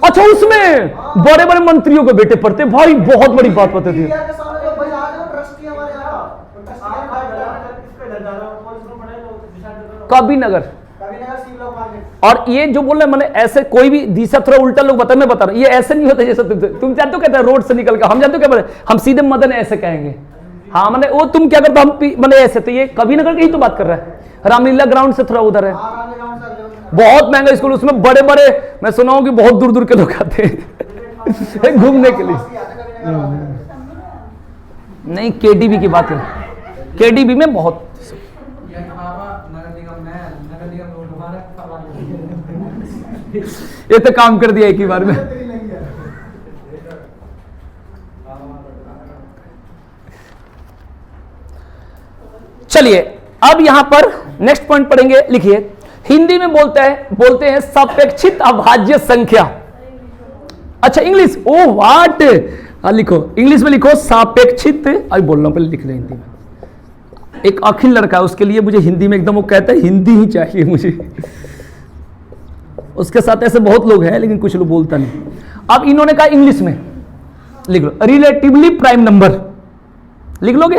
अच्छा, उसमें बड़े बड़े मंत्रियों के बेटे पढ़ते भाई, बहुत बड़ी बात पता थी। कभी नगर। और ये जो बोल रहे मैंने ऐसे कोई भी दिशा थोड़ा उल्टा लोग बता, मैं बता रहा हूं ये ऐसे नहीं होता जैसे तुम जानते हो कहते हैं रोड से निकल कर, हम जानते हो क्या बोले, हम सीधे मदन ऐसे कहेंगे। हाँ मैंने वो तुम क्या करते हो, हम मैंने ऐसे, तो ये कभी नगर की ही तो बात कर रहा है। रामलीला ग्राउंड से थोड़ा उधर है, बहुत महंगा स्कूल, उसमें बड़े बड़े मैं सुना हूं कि बहुत दूर दूर के लोग आते हैं घूमने के लिए। नहीं केडीबी की बात है, केडीबी में बहुत ये तो काम कर दिया एक ही बार में। चलिए अब यहां पर नेक्स्ट पॉइंट पढ़ेंगे, लिखिए हिंदी में बोलते हैं सापेक्षित अभाज्य संख्या। अच्छा इंग्लिश, ओ व्हाट, लिखो इंग्लिश में लिखो सापेक्षित, अभी बोल रहा हूं पहले लिख ले हिंदी में। एक अखिल लड़का है, उसके लिए मुझे हिंदी में एकदम वो कहता है हिंदी ही चाहिए मुझे, उसके साथ ऐसे बहुत लोग हैं लेकिन कुछ लोग बोलता नहीं। अब इन्होंने कहा इंग्लिश में लिख लो रिलेटिवली प्राइम नंबर, लिख लोगे?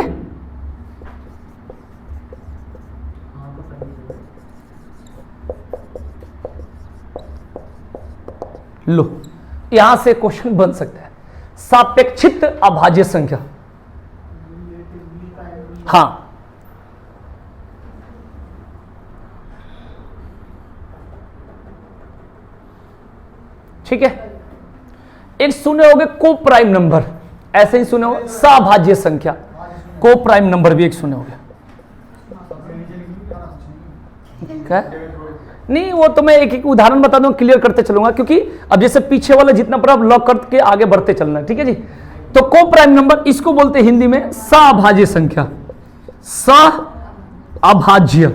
लो यहां से क्वेश्चन बन सकता है, सापेक्षित अभाज्य संख्या। हां ठीक है, एक सुने होगे को प्राइम नंबर, ऐसे ही सुने हो साभाज्य संख्या, को प्राइम नंबर भी एक सुने होगे। क्या नहीं, वो तो मैं एक एक उदाहरण बता दूं, क्लियर करते चलूंगा, क्योंकि अब जैसे पीछे वाला जितना पर आप लॉक करके आगे बढ़ते चलना है, ठीक है जी। तो को प्राइम नंबर इसको बोलते हैं हिंदी में साभाज्य संख्या, साभाज्य।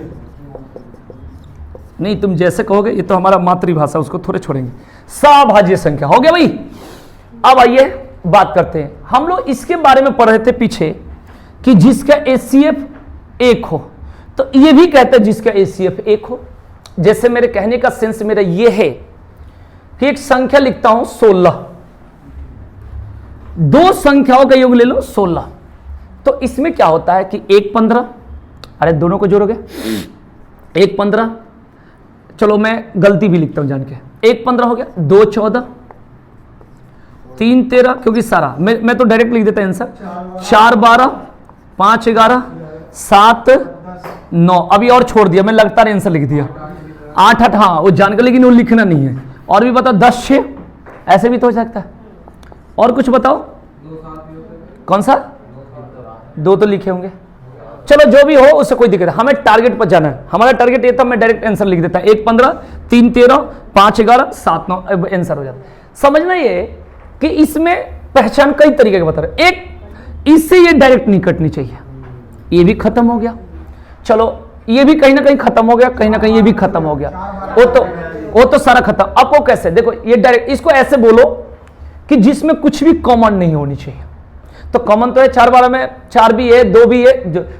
नहीं तुम जैसे कहोगे, ये तो हमारा मातृभाषा, उसको थोड़े छोड़ेंगे। साभाज्य संख्या हो गया भाई। अब आइए बात करते हैं, हम लोग इसके बारे में पढ़ रहे थे पीछे कि जिसका एचसीएफ 1 हो, तो ये भी कहते हैं जिसका एचसीएफ 1 हो। जैसे मेरे कहने का सेंस मेरा ये है कि एक संख्या लिखता हूं 16, दो संख्याओं का योग ले लो 16, तो इसमें क्या होता है कि 1 15, अरे दोनों को जोड़ोगे 1 15, चलो मैं गलती भी लिखता हूं जान के, 1 15 हो गया, 2 14, 3 13, क्योंकि सारा मैं तो डायरेक्ट लिख देता आंसर, 4 12, 5 11, 7 9, अभी और छोड़ दिया मैं, लगातार आंसर लिख दिया, 8 8, हाँ वो जान कर, लेकिन वो लिखना नहीं है। और भी बताओ 10 6, ऐसे भी तो हो सकता है। और कुछ बताओ, कौन सा? 2 तो लिखे होंगे, चलो जो भी हो उससे कोई दिक्कत है, हमें टारगेट पर जाना है। हमारा टारगेट ये था, मैं डायरेक्ट आंसर लिख देता, 1 15, 3 13, 5 11, 7 9, आंसर हो जाता। समझना ये कि इसमें पहचान कई तरीके के बता रहे। एक, इससे ये डायरेक्ट नहीं कटनी चाहिए, ये भी खत्म हो गया, चलो ये भी कहीं ना कहीं खत्म हो गया, कहीं ना कहीं ये भी खत्म हो गया, वो तो सारा खत्म। आपको कैसे देखो, ये डायरेक्ट इसको ऐसे बोलो कि जिसमें कुछ भी कॉमन नहीं होनी चाहिए। तो कॉमन तो है 4 12 में, 4 भी है, 2 भी है,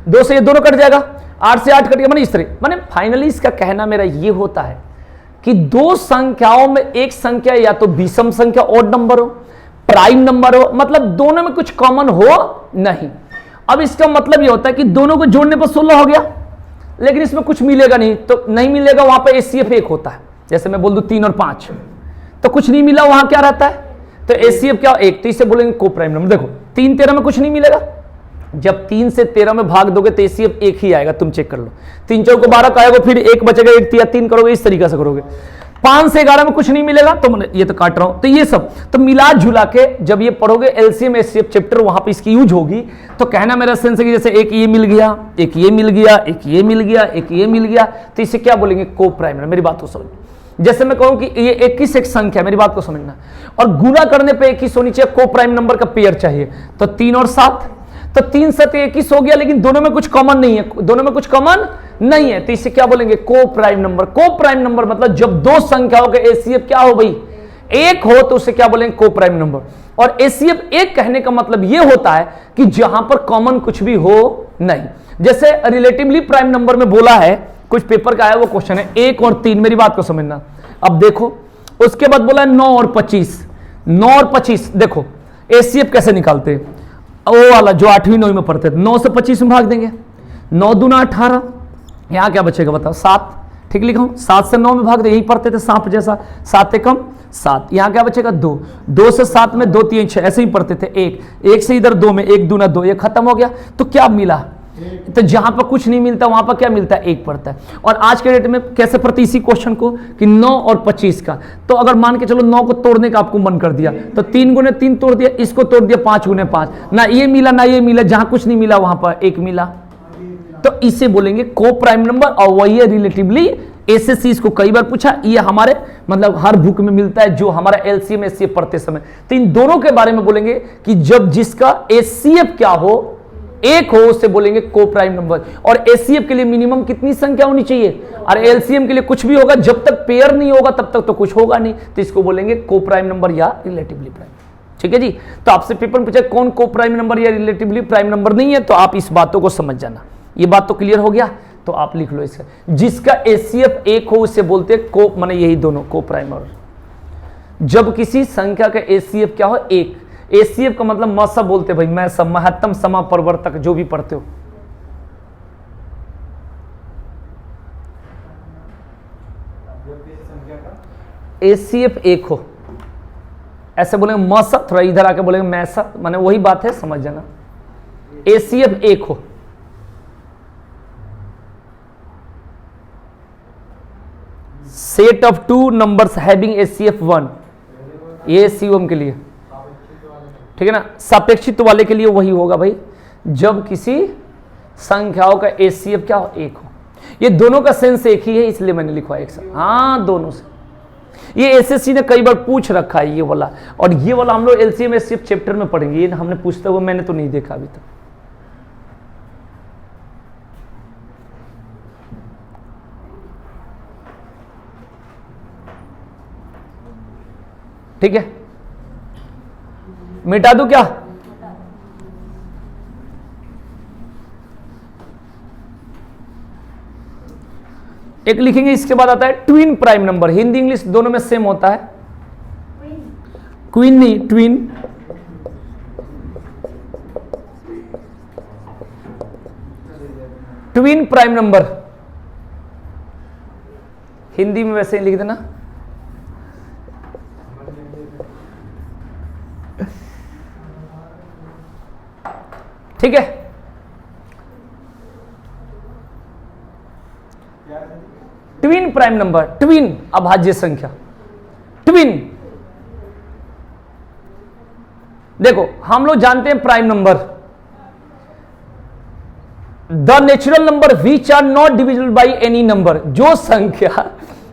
2 से ये दोनों कट जाएगा, 8 से 8 कट गया, मैंने इस तरह, मैंने फाइनली इसका कहना मेरा ये होता है कि दो संख्याओं में एक संख्या या तो विषम संख्या ऑड नंबर हो, प्राइम नंबर हो, मतलब दोनों में कुछ कॉमन हो नहीं। अब इसका मतलब ये होता है कि दोनों को जोड़ने पर 16 हो गया, लेकिन इसमें कुछ मिलेगा नहीं, तो नहीं मिलेगा, वहां पर एचसीएफ 1 होता है। जैसे मैं बोल दूं 3 और 5, तो कुछ नहीं मिला, वहां क्या रहता है, तो एचसीएफ क्या 1, तो इसे बोलेंगे को प्राइम नंबर। देखो 3 13 में कुछ नहीं मिलेगा, जब 3 से 13 में भाग दोगे तो एचसीएफ 1 ही आएगा, तुम चेक कर लो। 3 4 को 12 का आएगा, फिर 1 बचेगा, 1 या 3 करोगे, इस तरीके से करोगे। 5 से 11 में कुछ नहीं मिलेगा, तो मैंने ये तो काट रहा हूं, तो ये सब तो मिला जुला के जब ये पढ़ोगे एलसीएम एचसीएफ चैप्टर, वहां पे इसकी यूज होगी। तो कहना मेरा सेंस है कि जैसे एक ये मिल गया, एक ये मिल गया, एक ये मिल गया, एक ये मिल गया, तो इसे क्या बोलेंगे, को प्राइम नंबर। मेरी बात को समझ, जैसे मैं कहूं कि ये 21 एक संख्या, मेरी बात को समझना, और गुणा करने पे 21 होनी चाहिए, को प्राइम नंबर का पेयर चाहिए, तो 3 और 7, तो 3 7 21 हो गया, लेकिन दोनों में कुछ कॉमन नहीं है, दोनों में कुछ कॉमन नहीं है, तो इसे क्या बोलेंगे, को प्राइम नंबर। को प्राइम नंबर मतलब जब दो संख्याओं का एचसीएफ क्या हो भाई, 1 हो, तो उसे क्या बोलेंगे, को प्राइम नंबर। और एचसीएफ 1 कहने का मतलब यह होता है कि जहां पर कॉमन कुछ भी हो नहीं। जैसे रिलेटिवली प्राइम नंबर में बोला है, कुछ पेपर का आया वो क्वेश्चन है 1 और 3, मेरी बात को समझना। अब देखो उसके बाद बोला 9 और 25। 9 और 25 देखो एचसीएफ कैसे निकालते हैं, वो वाला जो 8वीं 9वीं में पढ़ते थे। 9 से 25 में भाग देंगे, 9 दूना 18, यहां क्या बचेगा बताओ 7, ठीक लिखा हूं। 7 से 9 में भाग दे, यही पढ़ते थे सांप जैसा, 7 एकम 7, यहां क्या बचेगा 2, 2 से 7 में 2 3 6, ऐसे ही पढ़ते थे। 1 से इधर 2 में 1 दूना 2, ये खत्म हो गया। तो क्या मिला, तो जहां पर कुछ नहीं मिलता वहां पर क्या मिलता है, 1 पड़ता है। और आज के डेट में कैसे पढ़ते इसी क्वेश्चन को कि 9 और 25 का, तो अगर मान के चलो 9 को तोड़ने का आपको मन कर दिया तो 3 गुने 3 तोड़ दिया, इसको तोड़ दिया 5 गुने 5, ना ये मिला ना ये मिला, जहां कुछ नहीं मिला वहां पर 1 मिला, तो इसे बोलेंगे को प्राइम नंबर। और वही है रिलेटिवली, एसएससी इसको कई बार पूछा, ये हमारे मतलब हर बुक में मिलता है जो हमारा एलसीएम एचसीएफ पढ़ते समय। तो इन दोनों के बारे में बोलेंगे कि जब जिसका एचसीएफ क्या हो, 1 हो, उससे बोलेंगे को प्राइम नंबर। और एचसीएफ के लिए मिनिमम कितनी संख्या होनी चाहिए, और एलसीएम के लिए कुछ भी होगा, जब तक पेयर नहीं होगा तब तक तो कुछ होगा नहीं, तो इसको बोलेंगे को प्राइम नंबर या रिलेटिवली प्राइम। ठीक है जी। तो आपसे पेपर में पूछा कौन को प्राइम नंबर या रिलेटिवली प्राइम नंबर नहीं है, तो आप इस बातों को समझ जाना। ये बात तो क्लियर हो गया, तो आप लिख लो इसका, जिसका एचसीएफ 1 हो उससे बोलते हैं को, माने यही दोनों को प्राइम। और जब किसी संख्या का एचसीएफ क्या हो 1, एचसीएफ का मतलब मसा बोलते भाई, मैं सब महत्तम समापरिवर्तक जो भी पढ़ते हो, एचसीएफ 1 हो ऐसे बोलेंगे मसा, थोड़ा इधर आके बोलेंगे मैसा, माने वही बात है, समझ जाना। एचसीएफ 1 हो, set of 2 numbers having HCF 1, ये एचसीएफ के लिए, ठीक है ना। सापेक्षित वाले के लिए वही होगा भाई, जब किसी संख्याओं का एचसीएफ क्या हो 1 हो। ये दोनों का सेंस एक ही है, इसलिए मैंने लिखवा एक साथ, हाँ दोनों से। ये एसएससी ने कई बार पूछ रखा है ये वाला, और ये वाला हम लोग एलसीएम एचसीएफ चैप्टर में पढ़ेंगे, ये हमने पूछते हुए मैंने तो नहीं देखा अभी तक। ठीक है, मिटा दूं क्या, एक लिखेंगे। इसके बाद आता है twin prime number, Hindi English दोनों में सेम होता है, क्वीन नहीं twin. Twin prime number Hindi में वैसे ही लिख देना। ठीक है, ट्विन प्राइम नंबर, ट्विन अभाज्य संख्या, ट्विन। देखो हम लोग जानते हैं prime number, the natural number which are not divisible by any number, जो संख्या,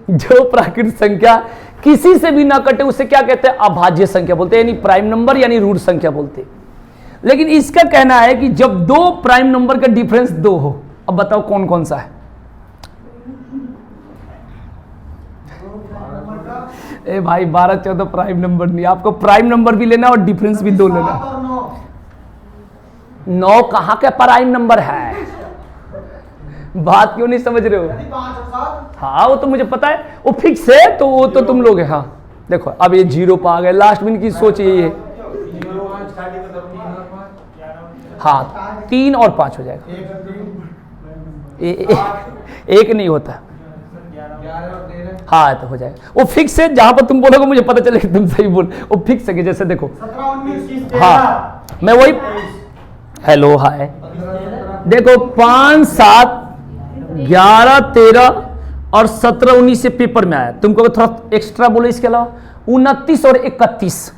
जो प्राकृतिक संख्या किसी से भी ना कटे उसे क्या कहते हैं, अभाज्य संख्या बोलते हैं, यानी प्राइम नंबर यानी रूट संख्या बोलते हैं। लेकिन इसका कहना है कि जब 2 प्राइम नंबर का डिफरेंस 2 हो, अब बताओ कौन कौन सा है। ए भाई 12-14 प्राइम नंबर नहीं, आपको प्राइम नंबर भी लेना और डिफरेंस भी 2 लेना। 9 कहां का प्राइम नंबर है, बात क्यों नहीं समझ रहे हो। हाँ वो तो मुझे पता है, वो फिक्स है, तो वो तो तुम लोग है। हाँ देखो अब ये 0 पर आ गए, लास्ट में इनकी सोच यही है। हाँ 3 और 5 हो जाएगा, एक नहीं होता। हाँ तो हो जाएगा, वो फिक्स है, जहां पर तुम बोलोगे मुझे पता चलेगा तुम सही बोल, वो फिक्स है कि जैसे देखो हाँ मैं वही, हेलो हाय, देखो 5 7 11 13 और 17 19 से पेपर में आया, तुमको थोड़ा एक्स्ट्रा बोलो इसके अलावा 29 और 31।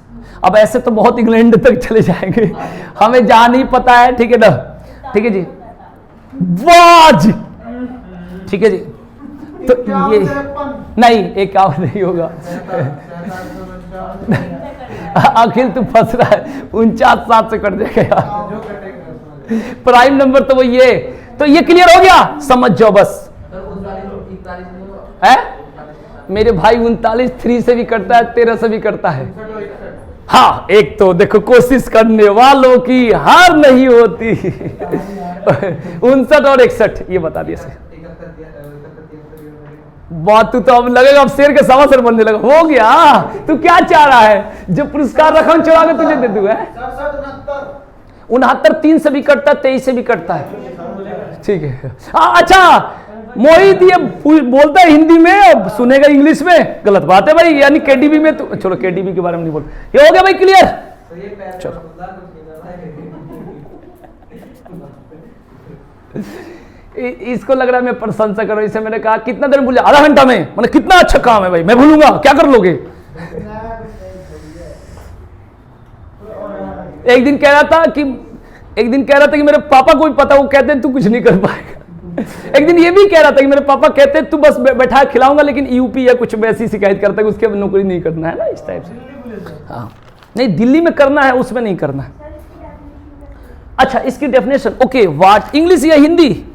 अब ऐसे तो बहुत इंग्लैंड तक चले जाएंगे, हमें जहां नहीं पता है, ठीक है ना, ठीक है जी, वाज, ठीक है जी। तो ये नहीं, 51 नहीं होगा अखिल तू फंस रहा है, 49 7 से कट जाएगा प्राइम नंबर तो वो ये, तो ये क्लियर हो गया, समझ जाओ बस है मेरे भाई। 39 3 से भी करता है, 13 से भी करता है। हाँ एक तो देखो कोशिश करने वालों की हार नहीं होती 59 और 61 ये बता दिए। बात तो अब लगेगा, अब शेर के सवा शेर बनने लगा। हो गया, तू क्या चाह रहा है? जो पुरस्कार रखा हूं चढ़ा के तुझे दे दूं है। 69 3 से भी कटता है, 23 से भी कटता है। ठीक है। अच्छा मोहित ये बोलता है हिंदी में, अब सुनेगा इंग्लिश में, गलत बात है भाई। यानी केडीबी में तो चलो केडीबी के बारे में नहीं बोल। ये हो गया भाई क्लियर? चलो इसको लग रहा है मैं प्रशंसा कर रहा हूं। इसे मैंने कहा कितना देर में भूल, आधा घंटा में। मैंने कितना अच्छा काम है भाई, मैं भूलूंगा, क्या कर लोगे? एक दिन कह रहा था कि मेरे पापा को भी पता, वो कहते हैं तू कुछ नहीं कर पाएगा। एक दिन ये भी कह रहा था कि मेरे पापा कहते हैं तू बस बैठा खिलाऊंगा, लेकिन यूपी या कुछ वैसी शिकायत करता है उसके नौकरी नहीं करना है ना, इस टाइप से। हाँ नहीं, दिल्ली में करना है, उसमें नहीं करना है। अच्छा इसकी डेफिनेशन, ओके व्हाट, इंग्लिश या हिंदी?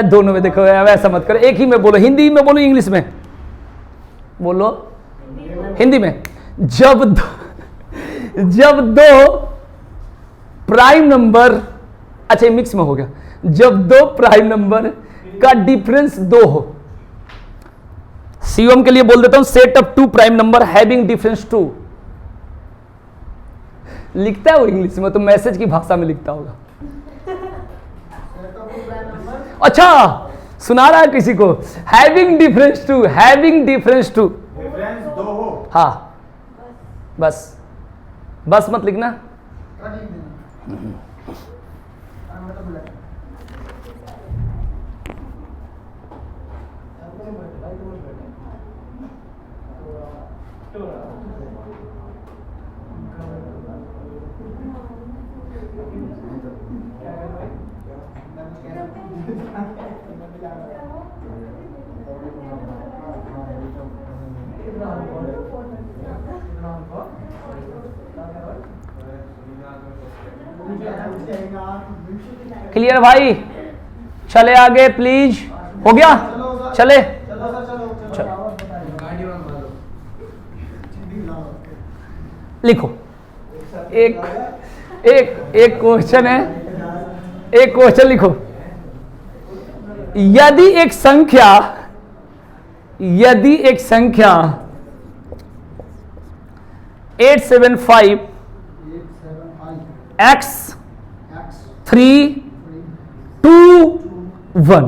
दोनों में देखो, ऐसा मत करो, एक ही में बोलो, हिंदी में बोलो, इंग्लिश में बोलो। हिंदी में, जब दो प्राइम नंबर, अच्छा ये मिक्स में हो गया, जब दो प्राइम नंबर का डिफरेंस 2 हो। सीओएम के लिए बोल देता हूं, set of 2 prime number having difference 2। लिखता है वो इंग्लिश में, तो मैसेज की भाषा में लिखता होगा। अच्छा सुना रहा है किसी को, having difference 2, having difference 2, difference 2 हो। हाँ बस मत लिखना। क्लियर भाई? चले आगे प्लीज। हो गया? चले लिखो। एक क्वेश्चन है, एक क्वेश्चन लिखो। यदि एक संख्या 875 x 3 2 1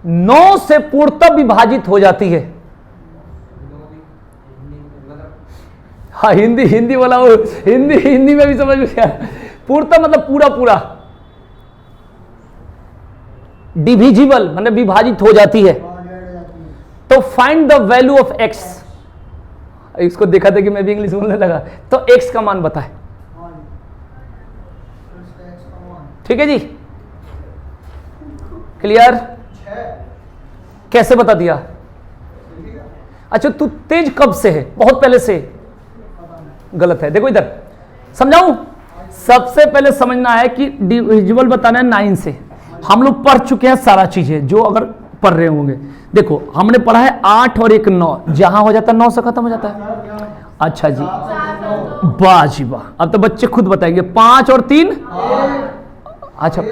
9 से पूर्णतः विभाजित हो जाती है। हाँ हिंदी वाला, वो हिंदी में भी समझ में क्या, पूर्णतः मतलब पूरा डिविजिबल मतलब विभाजित हो जाती है। तो find the value of x। इसको देखा था कि मैं भी इंग्लिश बोलने लगा, तो x का मान बताए। ठीक है जी, क्लियर? कैसे बता दिया? अच्छा तू तेज कब से है? बहुत पहले से? गलत है, देखो इधर समझाऊं। सबसे पहले समझना है कि डिविजिबल बताना है 9 से। हम लोग पढ़ चुके हैं सारा चीजें, जो अगर पढ़ रहे होंगे। देखो हमने पढ़ा है 8 और 1 9, जहां हो जाता है 9 से खत्म हो जाता है। अच्छा जी, वाह जी वाह। अब तो बच्चे खुद बताएंगे। 5 और 3, अच्छा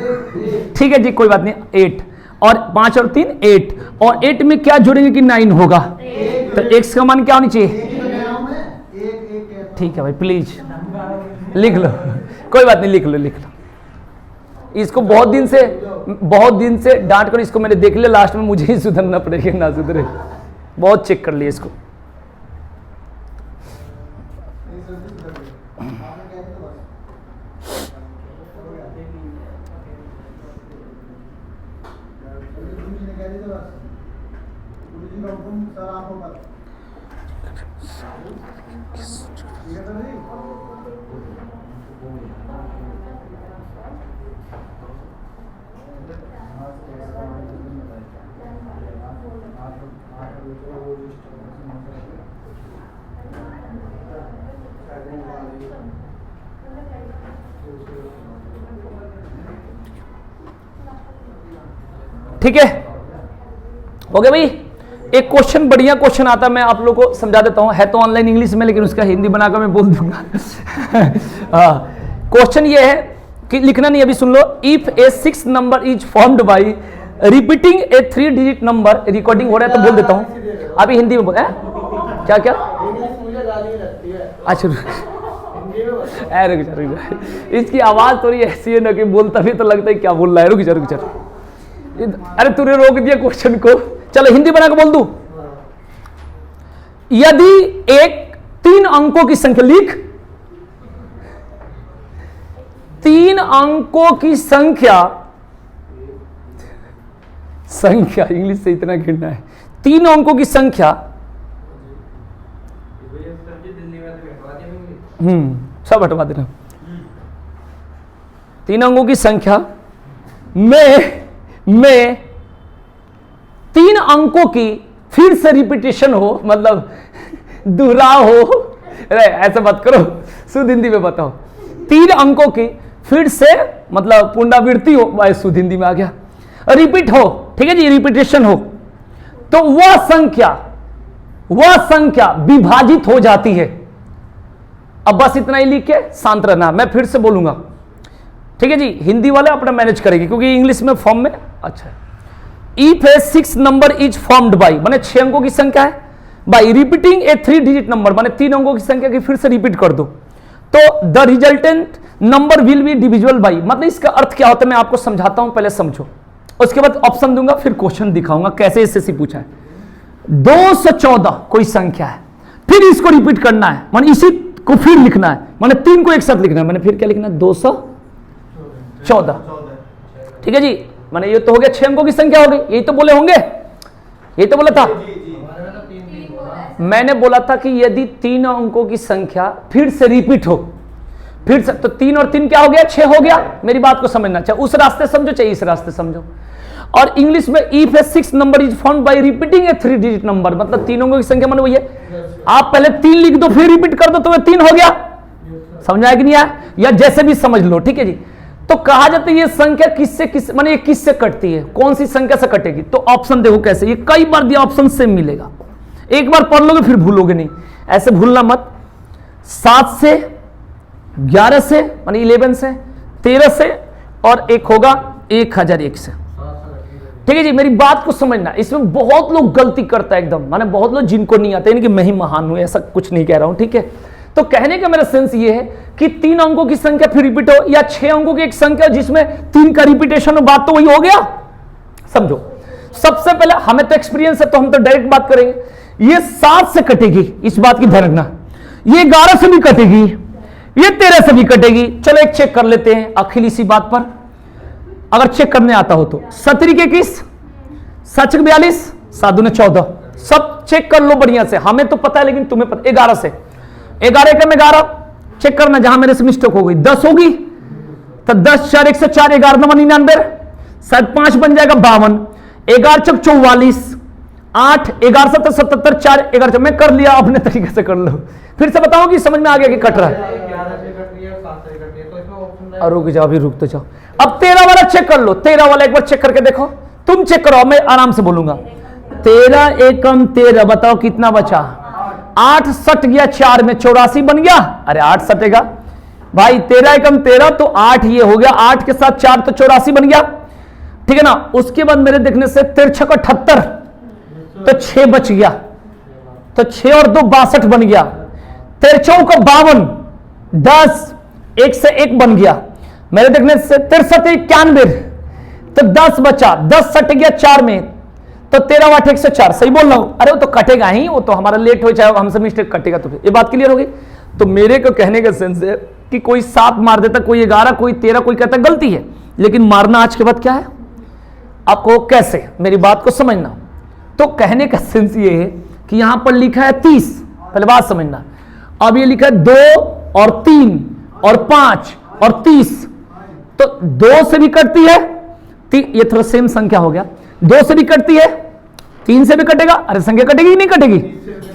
ठीक है जी, कोई बात नहीं। 8 और 5 और 3 8, और 8 में क्या जोड़ेंगे कि 9 होगा? तो x का मान क्या होनी चाहिए? ठीक है भाई, प्लीज लिख लो, कोई बात नहीं, लिख लो। इसको बहुत दिन से डांट कर इसको मैंने देख लिया, लास्ट में मुझे ही सुधरना पड़ेगा, ना सुधरे। बहुत चेक कर लिया इसको। ठीक है, हो गया भाई। एक क्वेश्चन, बढ़िया क्वेश्चन आता है, मैं आप लोगों को समझा देता हूं। है तो ऑनलाइन इंग्लिश में, लेकिन उसका हिंदी बनाकर मैं बोल दूंगा। क्वेश्चन ये है कि लिखना नहीं, अभी सुन लो। If a 6 number is formed by repeating a 3 digit number, recording हो रहा है तो बोल देता हूं, अभी हिंदी में बोल क्या क्या। इंग्लिश मुझे गाली लगती है। अच्छा हिंदी में बता। रुक जा रुक जा, इसकी आवाज थोड़ी ऐसी है ना कि बोलता भी तो लगता है क्या बोल रहा है। रुक जा रुक जा, अरे तूने रोक दिया क्वेश्चन को। चलो हिंदी बना के बोल दूं। यदि एक 3 अंकों की संख्या, लिख 3 अंकों की संख्या इंग्लिश से इतना गिनना है, 3 अंकों की संख्या, सब हटवा देना। 3 अंकों की संख्या में 3 अंकों की फिर से रिपीटेशन हो, मतलब दोहराव हो। अरे ऐसा मत करो, शुद्ध हिंदी में बताओ। 3 अंकों की फिर से मतलब पुनरावृत्ति हो, भाई शुद्ध हिंदी में आ गया, रिपीट हो, ठीक है जी, रिपीटेशन हो, तो वह संख्या विभाजित हो जाती है। अब बस इतना ही लिख के शांत रहना, मैं फिर से बोलूंगा, ठीक है जी। हिंदी वाले अपना मैनेज करेंगे क्योंकि इंग्लिश में फॉर्म में अच्छा है। If a 6 number is formed by, माने 6 अंकों की संख्या है, by repeating a 3 digit number, माने 3 अंकों की संख्या की फिर से रिपीट कर दो, तो the resultant number will be divisible by. मतलब इसका अर्थ क्या होता है मैं आपको समझाता हूं, पहले समझो, उसके बाद ऑप्शन दूंगा, फिर क्वेश्चन दिखाऊंगा कैसे एसएससी पूछा है। 214 कोई संख्या है, फिर इसको रिपीट करना है, माने इसी को फिर लिखना है, माने 3 को एक साथ लिखना है, माने फिर क्या लिखना है 214, ठीक है जी। माने ये तो हो गया 6 अंकों की संख्या हो गई, यही तो बोले होंगे, यही तो बोला था। मैंने बोला था कि यदि 3 अंकों की संख्या फिर से रिपीट हो, फिर से, तो 3 और 3 क्या हो गया 6 हो गया। मेरी बात को समझना चाहिए, उस रास्ते समझो चाहे इस रास्ते समझो। और इंग्लिश में if a 6 number is found by repeating a 3 digit number, मतलब 3 अंकों की संख्या माने वही है, आप पहले 3 लिख दो फिर रिपीट कर दो तो 3 हो गया। समझ आया कि नहीं आया, या जैसे भी समझ लो, ठीक है जी। तो कहा जाता है ये संख्या किससे किस माने ये किससे कटती है, कौन सी संख्या से कटेगी, तो ऑप्शन देखो कैसे, ये कई बार दिया ऑप्शन सेम मिलेगा, एक बार पढ़ लोगे फिर भूलोगे नहीं, ऐसे भूलना मत। 7 से, 11 से माने 11 से, 13 से, और एक होगा 1001 से, ठीक है जी। मेरी बात को समझना, इसमें बहुत लोग गलती करता है एकदम, माने बहुत लोग जिनको नहीं आता, यानी कि मैं ही महान हूं, ऐसा कुछ नहीं कह रहा हूं, ठीक है। तो कहने का मेरा सेंस ये है कि 3 अंकों की संख्या फिर रिपीट हो, या 6 अंकों की एक संख्या जिसमें 3 का रिपीटेशन हो, बात तो वही हो गया। समझो, सबसे पहले हमें तो एक्सपीरियंस है तो हम तो डायरेक्ट बात करेंगे, ये 7 से कटेगी, इस बात की ध्यान रखना, ये 11 से भी कटेगी, ये 13 से भी कटेगी। चलो एक चेक कर लेते हैं अखिल इसी बात पर, अगर चेक करने आता हो तो। 17 के 21, 7 42, 7 दूने 14, सब चेक कर लो बढ़िया से, हमें तो पता है लेकिन तुम्हें पता। 11 से, 11 एकम 11, चेक करना जहां मेरे से मिस्टेक हो गई। 10 होगी तो 10 4 104, 11 9 99, 7 5 बन जाएगा 52, 11 चौक 44, 8 11 7 77, 4 11, मैं कर लिया, अपने तरीके से कर लो, फिर से बताओ कि समझ में आ गया कि कट रहा है। और रुक जाओ, अभी रुक तो जाओ। अब 13 वाला चेक कर लो, 13 वाला एक बार चेक करके देखो, तुम चेक करो, मैं आराम से बोलूंगा। 13 एकम 13, बताओ कितना बचा, 8 सट गया 4 में, 84 बन गया। अरे 8 सटेगा भाई, 13 एकम 13 तो 8 ये हो गया, 8 के साथ 4 तो 84 बन गया, ठीक है ना। उसके बाद मेरे देखने से 13 6 78, तो 6 बच गया, तो 6 और 2 62 बन गया, 13 4 52, 10 1 से 1 बन गया, मेरे देखने से 63 91, तो 10 बचा, 10 सट गया 4 में, तो 13 8 104, सही बोल रहा हूं। अरे वो तो कटेगा ही, वो तो हमारा लेट हो चाहे हमसे मिस्टेक कटेगा, तो फिर ये बात क्लियर होगी। तो मेरे को कहने का सेंस है कि कोई 7 मार देता, कोई 11, कोई 13, कोई कहता गलती है, लेकिन मारना आज के बाद क्या है आपको, कैसे, मेरी बात को समझना। तो कहने का सेंस ये है कि यहां पर लिखा है 30, पहले बात समझना। अब ये लिखा है 2 और 3 और 5 और 30, तो 2 से भी कटती है, ये थोड़ा सेम संख्या हो गया, 2 से भी कटती है, 3 से भी कटेगा, अरे संख्या कटेगी नहीं कटेगी,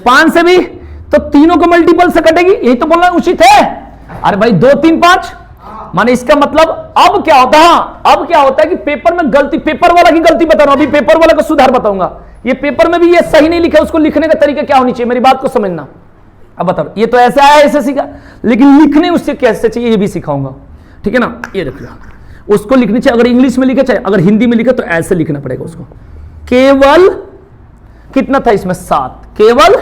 5 से भी, तो तीनों को मल्टीपल से कटेगी, यही तो बोलना उचित है। अरे भाई 2 3 5, माने इसका मतलब अब क्या होता है, अब क्या होता है कि पेपर में गलती, पेपर वाला की गलती बता रहा हूं, अभी पेपर वाला का सुधार बताऊंगा। ये पेपर में भी ये सही नहीं लिखा, उसको लिखने का तरीका क्या होनी चाहिए, मेरी बात को समझना। अब बताओ, ये तो ऐसे आया एसएससी का, लेकिन लिखने उससे कैसे चाहिए ये भी सिखाऊंगा, ठीक है ना, ये रख लो। उसको लिखनी चाहिए, अगर इंग्लिश में लिखे चाहे अगर हिंदी में लिखे तो ऐसे लिखना पड़ेगा उसको। केवल कितना था इसमें 7, केवल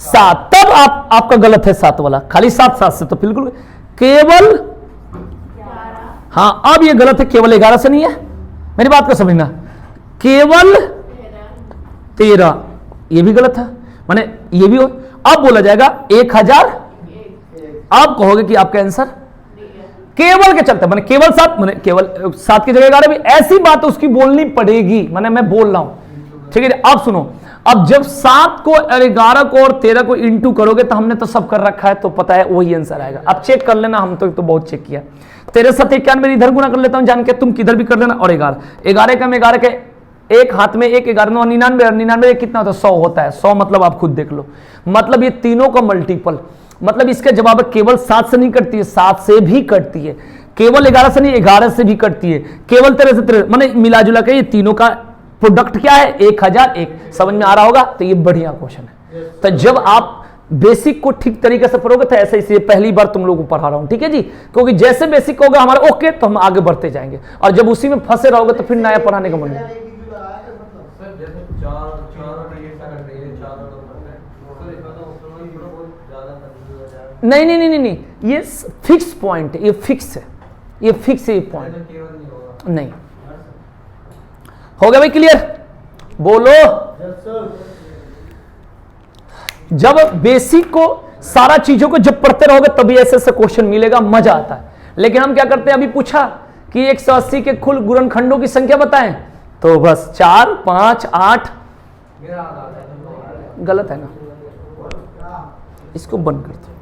7, तब आपका गलत है 7 वाला, खाली 7 से तो बिल्कुल केवल, हाँ अब ये गलत है, केवल 11 से नहीं है, मेरी बात को समझना, केवल 13, ये भी गलत है, माने ये भी हो। अब बोला जाएगा 1000, आप कहोगे कि आपका आंसर केवल के चलते, माने केवल 7, माने केवल 7 की जगह 11 भी, ऐसी बात उसकी बोलनी पड़ेगी, माने मैं बोल रहा हूं, ठीक है। अब सुनो, अब जब 7 को 11 को और 13 को इंटू करोगे तो हमने तो सब कर रखा है, तो पता है वही आंसर आएगा। अब चेक कर लेना, हम तो बहुत चेक किया। 13 7 91, इधर गुना कर लेता हूं जान के, तुम किधर भी कर लेना, और 11 का 11 के एक हाथ में 1, 11 9 99, और 99 कितना होता है 100 होता है, 100 मतलब आप खुद देख लो, मतलब ये तीनों का मल्टीपल, मतलब इसका जवाब केवल 7 से नहीं कटती है, 7 से भी कटती है, केवल 11 से नहीं 11 से भी कटती है, केवल 13 से 13, माने मिला जुला के ये तीनों का प्रोडक्ट क्या है 1001। समझ में आ रहा होगा, तो ये बढ़िया क्वेश्चन है। तो जब आप बेसिक को ठीक तरीके से पढ़ोगे तो ऐसे, इसलिए पहली बार तुम लोगों को पढ़ा रहा हूं, ठीक है जी, क्योंकि जैसे बेसिक होगा हमारा ओके तो हम आगे बढ़ते जाएंगे, और जब उसी में फंसे रहोगे तो फिर नया पढ़ाने का मन नहीं। नहीं नहीं नहीं नहीं, ये फिक्स पॉइंट है, ये फिक्स है, ये फिक्स है, ये पॉइंट नहीं। हो गया भाई क्लियर? बोलो। जब बेसिक को सारा चीजों को जब पढ़ते रहोगे तभी ऐसे ऐसे क्वेश्चन मिलेगा, मजा आता है। लेकिन हम क्या करते हैं, अभी पूछा कि 180 के कुल गुणनखंडों की संख्या बताएं, तो बस 4 5 8, गलत है ना, इसको बंद कर दो।